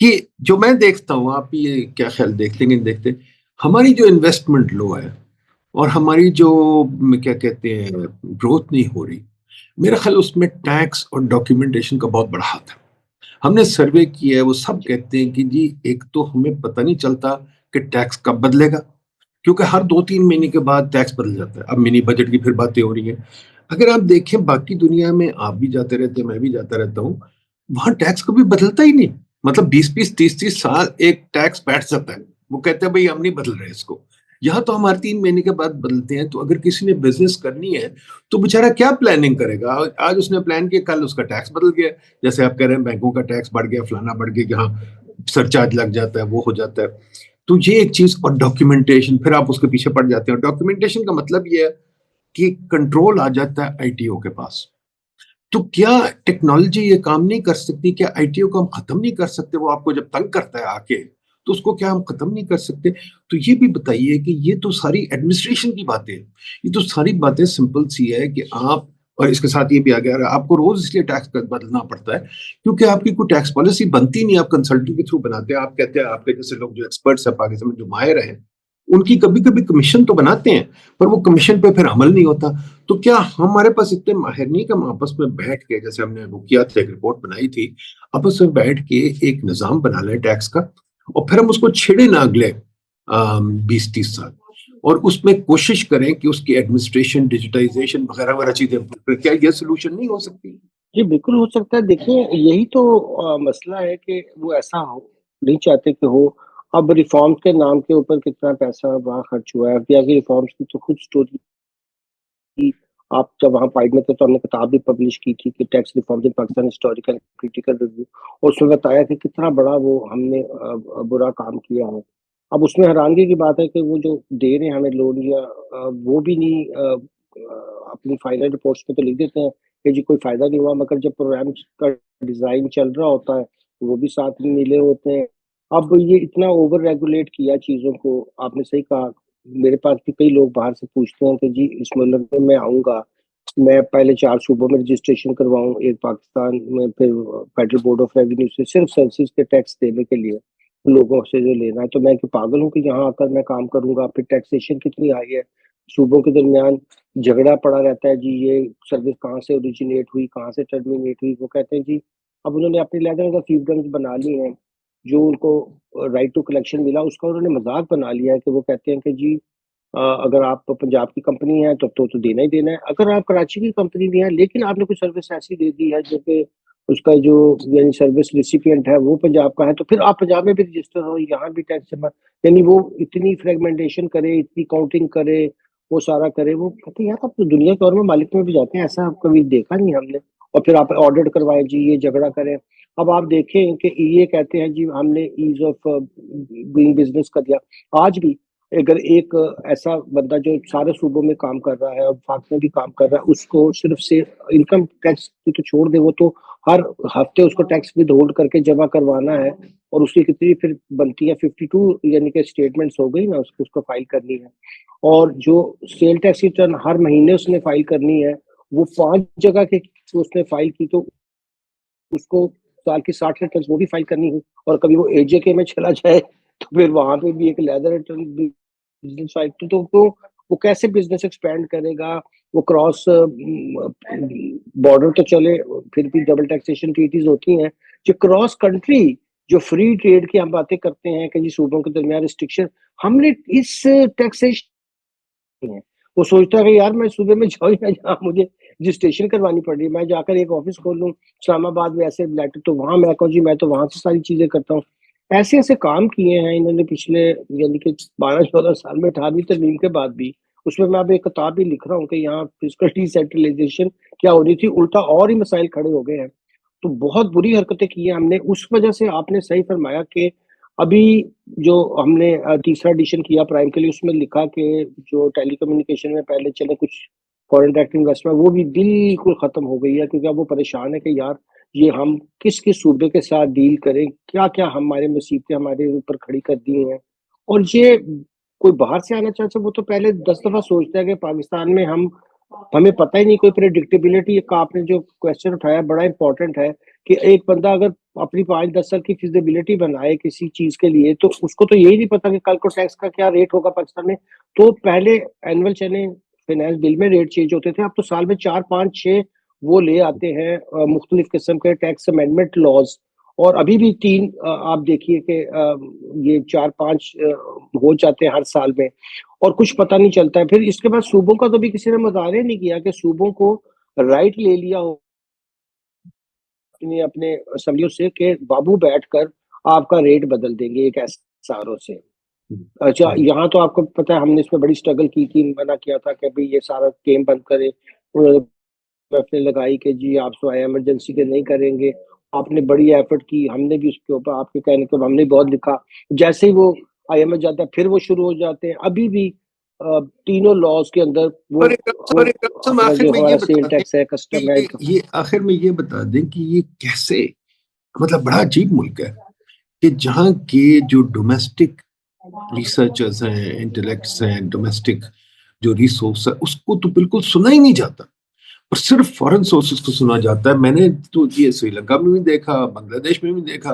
Speaker 1: कि जो मैं देखता हूँ, आप ये क्या ख़्याल देखते हैं कि नहीं देखते? हमारी जो इन्वेस्टमेंट लो है और हमारी जो क्या कहते हैं ग्रोथ नहीं हो रही, मेरा ख़्याल उसमें टैक्स और डॉक्यूमेंटेशन का बहुत बड़ा हाथ है। हमने सर्वे किया है, वो सब कहते हैं कि जी एक तो हमें पता नहीं चलता कि टैक्स कब बदलेगा, क्योंकि हर 2-3 महीने के बाद टैक्स बदल जाता है। अब मिनी बजट की फिर बातें हो रही हैं। अगर आप देखें बाकी दुनिया में, आप भी जाते रहते हैं, मैं भी जाता रहता हूँ, वहाँ टैक्स कभी बदलता ही नहीं। मतलब 20-20, 30-30 साल एक टैक्स बैठ जाता है। वो कहते हैं भई हम नहीं बदल रहे इसको। यहाँ तो हमारे 3 महीने के बाद बदलते हैं, तो अगर किसी ने बिज़नेस करनी है, तो बेचारा क्या प्लानिंग करेगा? आज उसने प्लान किया, कल उसका टैक्स बदल गया। जैसे आप कह रहे हैं बैंकों का टैक्स बढ़ गया, फलाना बढ़ गया, यहाँ सरचार्ज लग जाता है, वो हो जाता है। तो ये एक चीज़, और डॉक्यूमेंटेशन, फिर आप उसके पीछे पड़ जाते हो। डॉक्यूमेंटेशन का मतलब ये है कि कंट्रोल आ जाता है आईटीओ के पास। तो क्या टेक्नोलॉजी ये काम नहीं कर सकती? क्या आईटीओ को हम खत्म नहीं कर सकते? वो आपको जब तंग करता है आके, तो उसको क्या हम खत्म नहीं कर सकते? तो ये भी बताइए कि ये तो सारी एडमिनिस्ट्रेशन की बातें हैं। ये तो सारी बातें सिंपल सी है कि आप, और इसके साथ ये भी आ गया, आपको रोज इसलिए टैक्स बदलना पड़ता है क्योंकि आपकी कोई टैक्स पॉलिसी बनती नहीं, आप कंसल्टेंट के थ्रू बनाते हैं। आप कहते हैं आपके जैसे लोग जो एक्सपर्ट्स है पाकिस्तान में, जो माहिर हैं, उनकी कभी कभी कमीशन तो बनाते हैं, पर वो कमीशन पे फिर अमल नहीं होता। तो क्या हमारे पास इतने माहिर नहीं कि हम आपस में बैठ के, जैसे हमने वो किया था, एक रिपोर्ट बनाई थी, आपस में बैठ के एक निजाम बना लें टैक्स का, और फिर हम उसको छेड़े ना अगले 20-30 साल, और उसमें कोशिश करें कि उसकी एडमिनिस्ट्रेशन, डिजिटाइजेशन वगैरह वगैरह चीजें, क्या ये सोल्यूशन नहीं हो सकती?
Speaker 2: जी, बिल्कुल हो सकता है। देखिए, यही तो मसला है कि वो ऐसा हो नहीं चाहते कि हो। अब रिफ़ॉर्म्स के नाम के ऊपर कितना पैसा वहाँ खर्च हुआ है। अभी आगे रिफ़ॉर्म्स की तो खुद स्टोरी थी। आप जब वहाँ पार्लियामेंट में थे तो हमने किताब भी पब्लिश की थी कि टैक्स रिफ़ॉर्म्स इन पाकिस्तान हिस्टोरिकल क्रिटिकल रिव्यू, और उसमें बताया कि कितना बड़ा वो हमने बुरा काम किया है। अब उसमें हैरानगी की बात है कि वो जो दे रहे हैं हमें लोन, या वो भी नहीं अपनी फाइनल रिपोर्ट्स में तो लिख देते हैं कि जी कोई फ़ायदा नहीं हुआ, मगर जब प्रोग्राम का डिज़ाइन चल रहा होता है, तो वो भी साथ में मिले होते हैं। अब ये इतना ओवर रेगुलेट किया चीज़ों को, आपने सही कहा। मेरे पास भी कई लोग बाहर से पूछते हैं कि जी इस मुल्क में मैं आऊँगा, मैं पहले 4 सूबों में रजिस्ट्रेशन करवाऊँ, एक पाकिस्तान में, फिर फेडरल बोर्ड ऑफ रेवेन्यू से, सिर्फ़ सर्विसेज़ के टैक्स देने के लिए, लोगों से जो लेना है। तो मैं क्या पागल हूँ कि यहाँ आकर मैं काम करूँगा? फिर टैक्सेशन कितनी हाई है, सूबों के दरमियान झगड़ा पड़ा रहता है, जी ये सर्विस कहाँ से ओरिजिनेट हुई, कहाँ से टर्मिनेट हुई। वो कहते हैं जी, अब उन्होंने अपनी अलग-अलग फिefdoms बना ली हैं, जो उनको राइट टू कलेक्शन मिला, उसका उन्होंने मज़ाक बना लिया है कि वो कहते हैं कि जी अगर आप पंजाब की कंपनी है तो देना ही देना है। अगर आप कराची की कंपनी भी है, लेकिन आपने कोई सर्विस ऐसी दे दी है जो कि उसका जो यानी सर्विस रिसिपिएंट है वो पंजाब का है, तो फिर आप पंजाब में भी रजिस्टर हो, यहाँ भी टैक्स जमा, यानी वो इतनी फ्रेगमेंटेशन करे, इतनी काउंटिंग करे, वो सारा करे। वो कहते हैं यार आप तो दुनिया के और ममालिक में भी जाते हैं, ऐसा कभी देखा नहीं हमने। और फिर आप ऑडिट करवाएँ जी, ये झगड़ा करें। अब आप देखें कि ये कहते हैं जी हमने ईज़ ऑफ डूइंग बिज़नेस कर दिया। आज भी अगर एक ऐसा बंदा जो सारे सूबों में काम कर रहा है और वफाक में भी काम कर रहा है, उसको सिर्फ से इनकम टैक्स की तो छोड़ दे, वो तो हर हफ्ते उसको टैक्स विथहोल्ड करके जमा करवाना है, और उसकी कितनी फिर बनती है 52, यानी कि स्टेटमेंट्स हो गई ना, उसको उसको फाइल करनी है। और जो सेल टैक्स रिटर्न हर महीने उसने फाइल करनी है, वो 5 जगह के उसने फाइल की, तो उसको साल की 60 रिटर्न्स वो भी फाइल करनी है। और कभी वो एजेके में चला जाए तो फिर वहाँ पे भी एक लेदर रिटर्न बिज़नेस फाइल, तो वो कैसे बिज़नेस एक्सपैंड करेगा? वो क्रॉस बॉर्डर तो चले, फिर भी डबल टैक्सेशन ट्रीटीज़ होती हैं। जो क्रॉस कंट्री, जो फ्री ट्रेड की हम बातें करते हैं कि जी सूबों के दरमियान रिस्ट्रिक्शन, हमने इस टैक्सेशन है। वो सोचता है कि यार मैं सूबे में जाऊँ या जहाँ मुझे रजिस्ट्रेशन करवानी पड़ रही है, मैं जाकर एक ऑफ़िस खोल लूँ इस्लामाबाद में, ऐसे लेटर तो वहाँ मैं कहूँ जी मैं तो वहाँ से सारी चीज़ें करता हूँ। ऐसे-ऐसे काम किए हैं इन्होंने पिछले यानी कि 12-14 साल में, 18वीं तरमीम के बाद भी। उसमें मैं अब एक किताब भी लिख रहा हूँ कि यहाँ फिस्कल डिसेंट्रलाइज़ेशन क्या हो रही थी, उल्टा और ही मसाइल खड़े हो गए हैं। तो बहुत बुरी हरकतें की हैं हमने, उस वजह से आपने सही फरमाया कि अभी जो हमने तीसरा एडिशन किया प्राइम के लिए, उसमें लिखा कि जो टेलीकम्युनिकेशन में पहले चले कुछ फॉरेन डायरेक्ट इन्वेस्टमेंट, वो भी बिल्कुल खत्म हो गई है, क्योंकि अब वो परेशान है कि यार ये हम किस-किस सूबे के साथ डील करें, क्या-क्या हमारे मुसीबतें हमारे ऊपर खड़ी कर दी हैं। और ये कोई बाहर से आना चाहता है, वो तो पहले 10 दफ़ा सोचता है कि पाकिस्तान में हमें पता ही नहीं, कोई प्रेडिक्टेबिलिटी का आपने जो क्वेश्चन उठाया बड़ा इम्पोर्टेंट है, कि एक बंदा अगर अपनी 5-10 साल की फिज़िबिलिटी बनाए किसी चीज़ के लिए, तो उसको तो यही नहीं पता कि कल को टैक्स का क्या रेट होगा पाकिस्तान में। तो पहले एनुअल चले फाइनेंस बिल में रेट चेंज होते थे, अब तो साल में 4, 5, 6 वो ले आते हैं मुख्तलिफ किस्म के टैक्स अमेंडमेंट लॉज़, और अभी भी 3 आप देखिए कि ये 4-5 हो जाते हैं हर साल में और कुछ पता नहीं चलता है। फिर इसके बाद सूबों का तो भी किसी ने मुज़ाहरा नहीं किया कि सूबों को राइट ले लिया हो अपने अपने असेंबलियों से कि बाबू बैठकर आपका रेट बदल देंगे एक एसआरओ से। अच्छा, यहाँ तो आपको पता है हमने इसमें बड़ी स्ट्रगल की थी, मना किया था कि भई ये सारा गेम बंद करें। आपने लगाई कि जी आप सिवाय इमरजेंसी के नहीं करेंगे। आपने बड़ी एफर्ट की, हमने भी उसके ऊपर आपके कहने पे हमने बहुत लिखा। जैसे ही वो आईएमएफ जाता है फिर वो शुरू हो जाते हैं। अभी भी तीनों लॉज़ के अंदर वो
Speaker 1: और एक हम
Speaker 2: अपना
Speaker 1: आखिर
Speaker 2: जो
Speaker 1: में ये
Speaker 2: हमारा सेल
Speaker 1: बता दें
Speaker 2: टैक्स है,
Speaker 1: कि
Speaker 2: कस्टम है
Speaker 1: ये आखिर में ये बता दें कि ये कैसे, मतलब बड़ा अजीब मुल्क है कि जहाँ के जो डोमेस्टिक रिसर्चर्स हैं, इंटेलेक्ट्स हैं, डोमेस्टिक जो रिसोर्स है, उसको तो बिल्कुल सुना ही नहीं जाता और सिर्फ फॉरेन सोर्सेज को सुना जाता है। मैंने तो ये श्रीलंका में भी देखा, बांग्लादेश में भी देखा,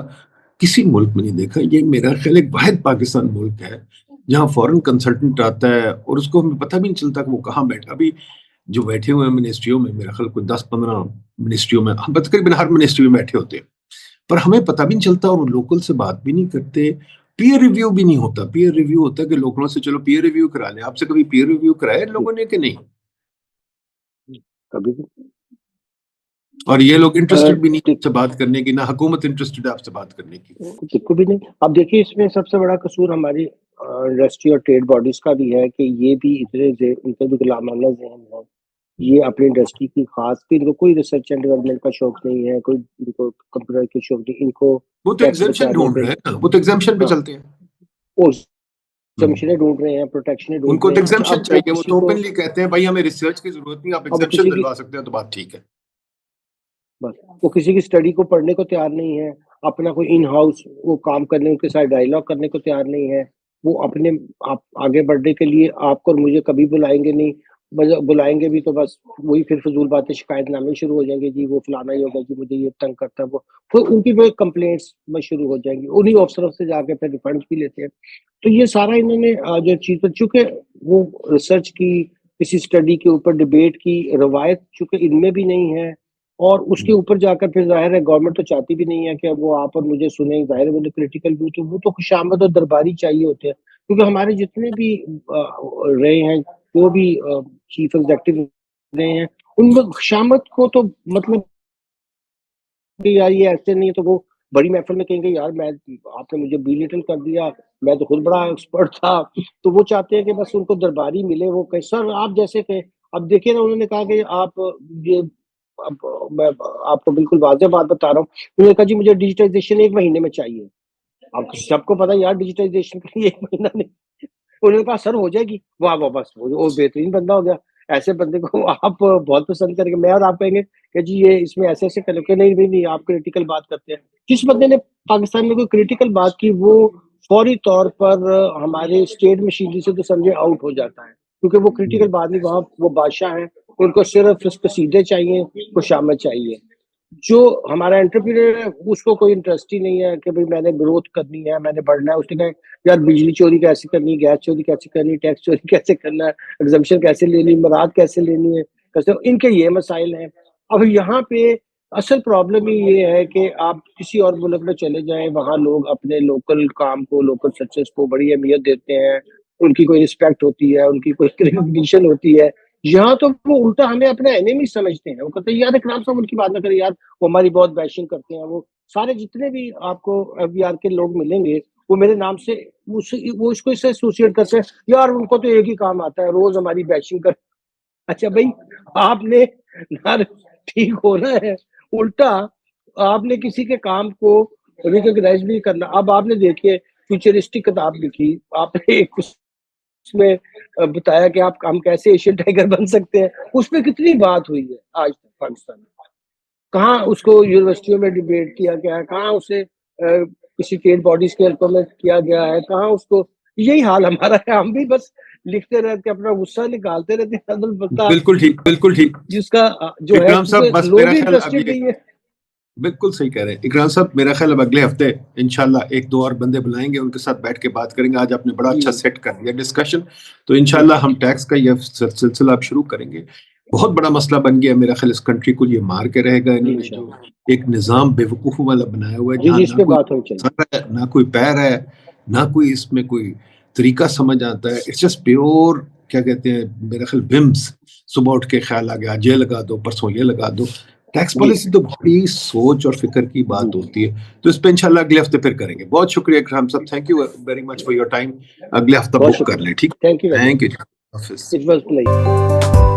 Speaker 1: किसी मुल्क में नहीं देखा। ये मेरा ख्याल एक वाहिद पाकिस्तान मुल्क है जहाँ फॉरेन कंसल्टेंट आता है और उसको हमें पता भी नहीं चलता कि वो कहाँ बैठा। अभी जो बैठे हुए हैं मिनिस्ट्रियों में, मेरा ख्याल कोई 10-15 मिनिस्ट्रियों में, हम तकरीबन हर मिनिस्ट्री में बैठे होते हैं, पर हमें पता भी नहीं चलता और वो लोकल से बात भी नहीं करते। पीयर रिव्यू भी नहीं होता। पीयर रिव्यू होता है कि लोकलों से चलो पीयर रिव्यू करा लें। आपसे कभी पीयर रिव्यू कराया लोगों ने कि नहीं?
Speaker 2: कभी भी।
Speaker 1: और ये लोग इंटरेस्टेड भी नहीं
Speaker 2: ठीक
Speaker 1: आपसे बात करने की, ना हुकूमत इंटरेस्टेड है आपसे बात करने की।
Speaker 2: बिल्कुल भी नहीं। अब देखिए इसमें सबसे बड़ा कसूर हमारी इंडस्ट्री और ट्रेड बॉडीज का भी है कि ये भी इनके भी गुलामाना ज़हन है। ये अपनी इंडस्ट्री की खास भी इनको कोई रिसर्च एंड डेवलपमेंट का शौक नहीं है, कोई इनको कंप्यूटर की शौक नहीं, इनको
Speaker 1: वो तो
Speaker 2: टैक्स
Speaker 1: एग्जाम्पशन
Speaker 2: बचाने
Speaker 1: ढूंढ
Speaker 2: पे
Speaker 1: रहे हैं ना, वो तो एग्जाम्पशन पे
Speaker 2: हाँ,
Speaker 1: चलते हैं।
Speaker 2: और
Speaker 1: हम्म।
Speaker 2: एग्ज़म्पशनें ढूँढ रहे हैं, प्रोटेक्शनें ढूँढ
Speaker 1: उनको
Speaker 2: रहे
Speaker 1: तो
Speaker 2: हैं। अच्छा
Speaker 1: एग्जाम्पशन
Speaker 2: अब वो
Speaker 1: चाहिए, वो
Speaker 2: किसी
Speaker 1: तो
Speaker 2: को
Speaker 1: ओपनली कहते हैं भाई हमें रिसर्च की जरूरत नहीं, आप
Speaker 2: अब वो
Speaker 1: एग्जाम्पशन
Speaker 2: किसी की
Speaker 1: दिलवा सकते हैं तो बात ठीक है।
Speaker 2: बस वो किसी की स्टडी को पढ़ने को तैयार नहीं है, अपना कोई इन हाउस वो काम करने उनके साथ डायलॉग करने को तैयार नहीं है। वो अपने आप आगे बढ़ने के लिए आपको और मुझे कभी बुलाएँगे नहीं, बुलाएँगे भी तो बस वही फिर फ़िज़ूल बातें शिकायतनामे शुरू हो जाएँगे, जी वो फलाना ही होगा, जी मुझे ये तंग करता है वो। तो उनकी वो कंप्लेंट्स बस शुरू हो जाएँगी, उन्हीं अफ़सरों से जाके फिर रिफंड्स भी लेते हैं। तो ये सारा इन्होंने जो चीज़ चूँकि वो रिसर्च की, किसी स्टडी के ऊपर डिबेट की रवायत चूँकि इनमें भी नहीं है और उसके ऊपर जाकर फिर ज़ाहिर है गवर्नमेंट तो चाहती भी नहीं है कि वो आप और मुझे सुने, ज़ाहिर है वो क्रिटिकल व्यू तो वो तो खुशामद और दरबारी चाहिए होते हैं। क्योंकि हमारे जितने भी रहे हैं, जो भी चीफ एग्ज़ेक्टिव रहे हैं, उनमें खुशामद को तो मतलब कि यार ये ऐसे नहीं है तो वो बड़ी महफ़िल में कहेंगे यार मैं आपने मुझे बेलिटल कर दिया, मैं तो खुद बड़ा एक्सपर्ट था। तो वो चाहते हैं कि बस उनको दरबारी मिले, वो कहें सर आप जैसे थे। अब देखिए ना उन्होंने कहा कि आप ये अब मैं आपको बिल्कुल वाज़ेह बात बता रहा हूँ। उन्होंने कहा जी मुझे डिजिटाइज़ेशन 1 महीने में चाहिए। अब सबको पता है यार डिजिटाइज़ेशन के लिए 1 महीना नहीं। उन्होंने कहा सर हो जाएगी। वाह, वाह! बस वो बेहतरीन बंदा हो गया। ऐसे बंदे को आप बहुत पसंद करेंगे। मैं और आप कहेंगे कि जी ये इसमें ऐसे-ऐसे करो कि नहीं, नहीं, नहीं आप क्रिटिकल बात करते हैं। जिस बंदे ने पाकिस्तान में कोई क्रिटिकल बात की वो फौरी तौर पर हमारे स्टेट मशीनरी से तो समझे आउट हो जाता है। क्योंकि वो क्रिटिकल बात नहीं वहाँ वो बादशाह हैं। उनको सिर्फ़ कसीदे चाहिए, खुशामद चाहिए। जो हमारा एंटरप्रेन्योर है उसको कोई इंटरेस्ट ही नहीं है कि भई मैंने ग्रोथ करनी है, मैंने बढ़ना है। उसने कहा यार बिजली चोरी कैसे करनी है, गैस चोरी कैसे करनी है, टैक्स चोरी कैसे करना है, एग्ज़म्पशन कैसे लेनी है, मराद कैसे लेनी है, कैसे इनके ये मसाइल हैं। अब यहाँ पे असल प्रॉब्लम ही ये है कि आप किसी और मुल्क में चले जाएँ, वहाँ लोग अपने लोकल काम को, लोकल सक्सेस को बड़ी अहमियत देते हैं, उनकी कोई रिस्पेक्ट होती है, उनकी कोई रिकॉग्निशन होती है। यहाँ तो वो उल्टा हमें अपना एनिमी समझते हैं। वो कहते हैं यार इकराम साहब उनकी बात ना करें यार, वो हमारी बहुत बैशिंग करते हैं। वो सारे जितने भी आपको एफबीआर के लोग मिलेंगे, वो मेरे नाम से वो इसको इससे एसोसिएट करते हैं, यार उनको तो एक ही काम आता है, रोज़ हमारी बैशिंग कर। अच्छा भई, आपने ना ठीक होना है, उल्टा आपने किसी के काम को रिकॉग्नाइज़ नहीं करना। अब आपने देखिए फ्यूचरिस्टिक किताब लिखी, आपने एक उसमें बताया कि आप हम कैसे एशियन टाइगर बन सकते हैं। उसपे कितनी बात हुई है आज तक पाकिस्तान में। कहाँ उसको यूनिवर्सिटियों में डिबेट किया गया है, कहाँ उसे किसी ट्रेड बॉडीज़ के हेल्प में किया गया है, कहाँ उसको यही हाल हमारा है, हम भी बस लिखते रहते हैं, अपना गुस्सा निकालते रहते हैं, अलबत्ता
Speaker 1: बिल्कुल ठीक, बिल्कुल ठीक।
Speaker 2: जिसका जो है
Speaker 1: इकराम साहब
Speaker 2: क्योंकि
Speaker 1: बस
Speaker 2: लोग
Speaker 1: मेरा
Speaker 2: ही
Speaker 1: ख्याल
Speaker 2: इंटरेस्टेड
Speaker 1: अगले,
Speaker 2: नहीं है।
Speaker 1: बिल्कुल सही कह रहे हैं इकराम साहब, मेरा ख्याल अब अगले हफ्ते इंशाल्लाह 1-2 और बंदे बुलाएंगे, उनके साथ बैठ के बात करेंगे। आज आपने बड़ा
Speaker 2: जी,
Speaker 1: अच्छा सेट कर दिया डिस्कशन, तो
Speaker 2: जी,
Speaker 1: इंशाल्लाह हम टैक्स का यह सिलसिला अब शुरू करेंगे। बहुत बड़ा मसला बन गया मेरा ख्याल, इस कंट्री को ये मार के रहेगा।
Speaker 2: जी
Speaker 1: इन्होंने जो एक निज़ाम बेवकूफ़ों वाला बनाया हुआ है,
Speaker 2: जी
Speaker 1: जहाँ
Speaker 2: जी, इस
Speaker 1: ना
Speaker 2: पे
Speaker 1: कोई
Speaker 2: बात होनी चाहिए।
Speaker 1: सर है, ना कोई पैर है, ना कोई इसमें कोई तरीका समझ आता है। इट्स जस्ट प्योर, क्या कहते हैं, मेरा ख्याल विम्स। सुबह उठ के ख्याल आ गया आज ये लगा दो, परसों ये लगा दो। टैक्स
Speaker 2: जी
Speaker 1: पॉलिसी तो बड़ी सोच और फिक्र की बात
Speaker 2: जी
Speaker 1: होती है। तो इस पे इंशाल्लाह अगले हफ्ते फिर करेंगे। बहुत शुक्रिया इकराम साहब, thank you very much for your time. अगले हफ्ता
Speaker 2: बहुत
Speaker 1: बुक कर
Speaker 2: शुक्रिया।
Speaker 1: लें, ठीक?
Speaker 2: Thank you very
Speaker 1: thank
Speaker 2: much.
Speaker 1: You. Hafiz.
Speaker 2: It was pleasure.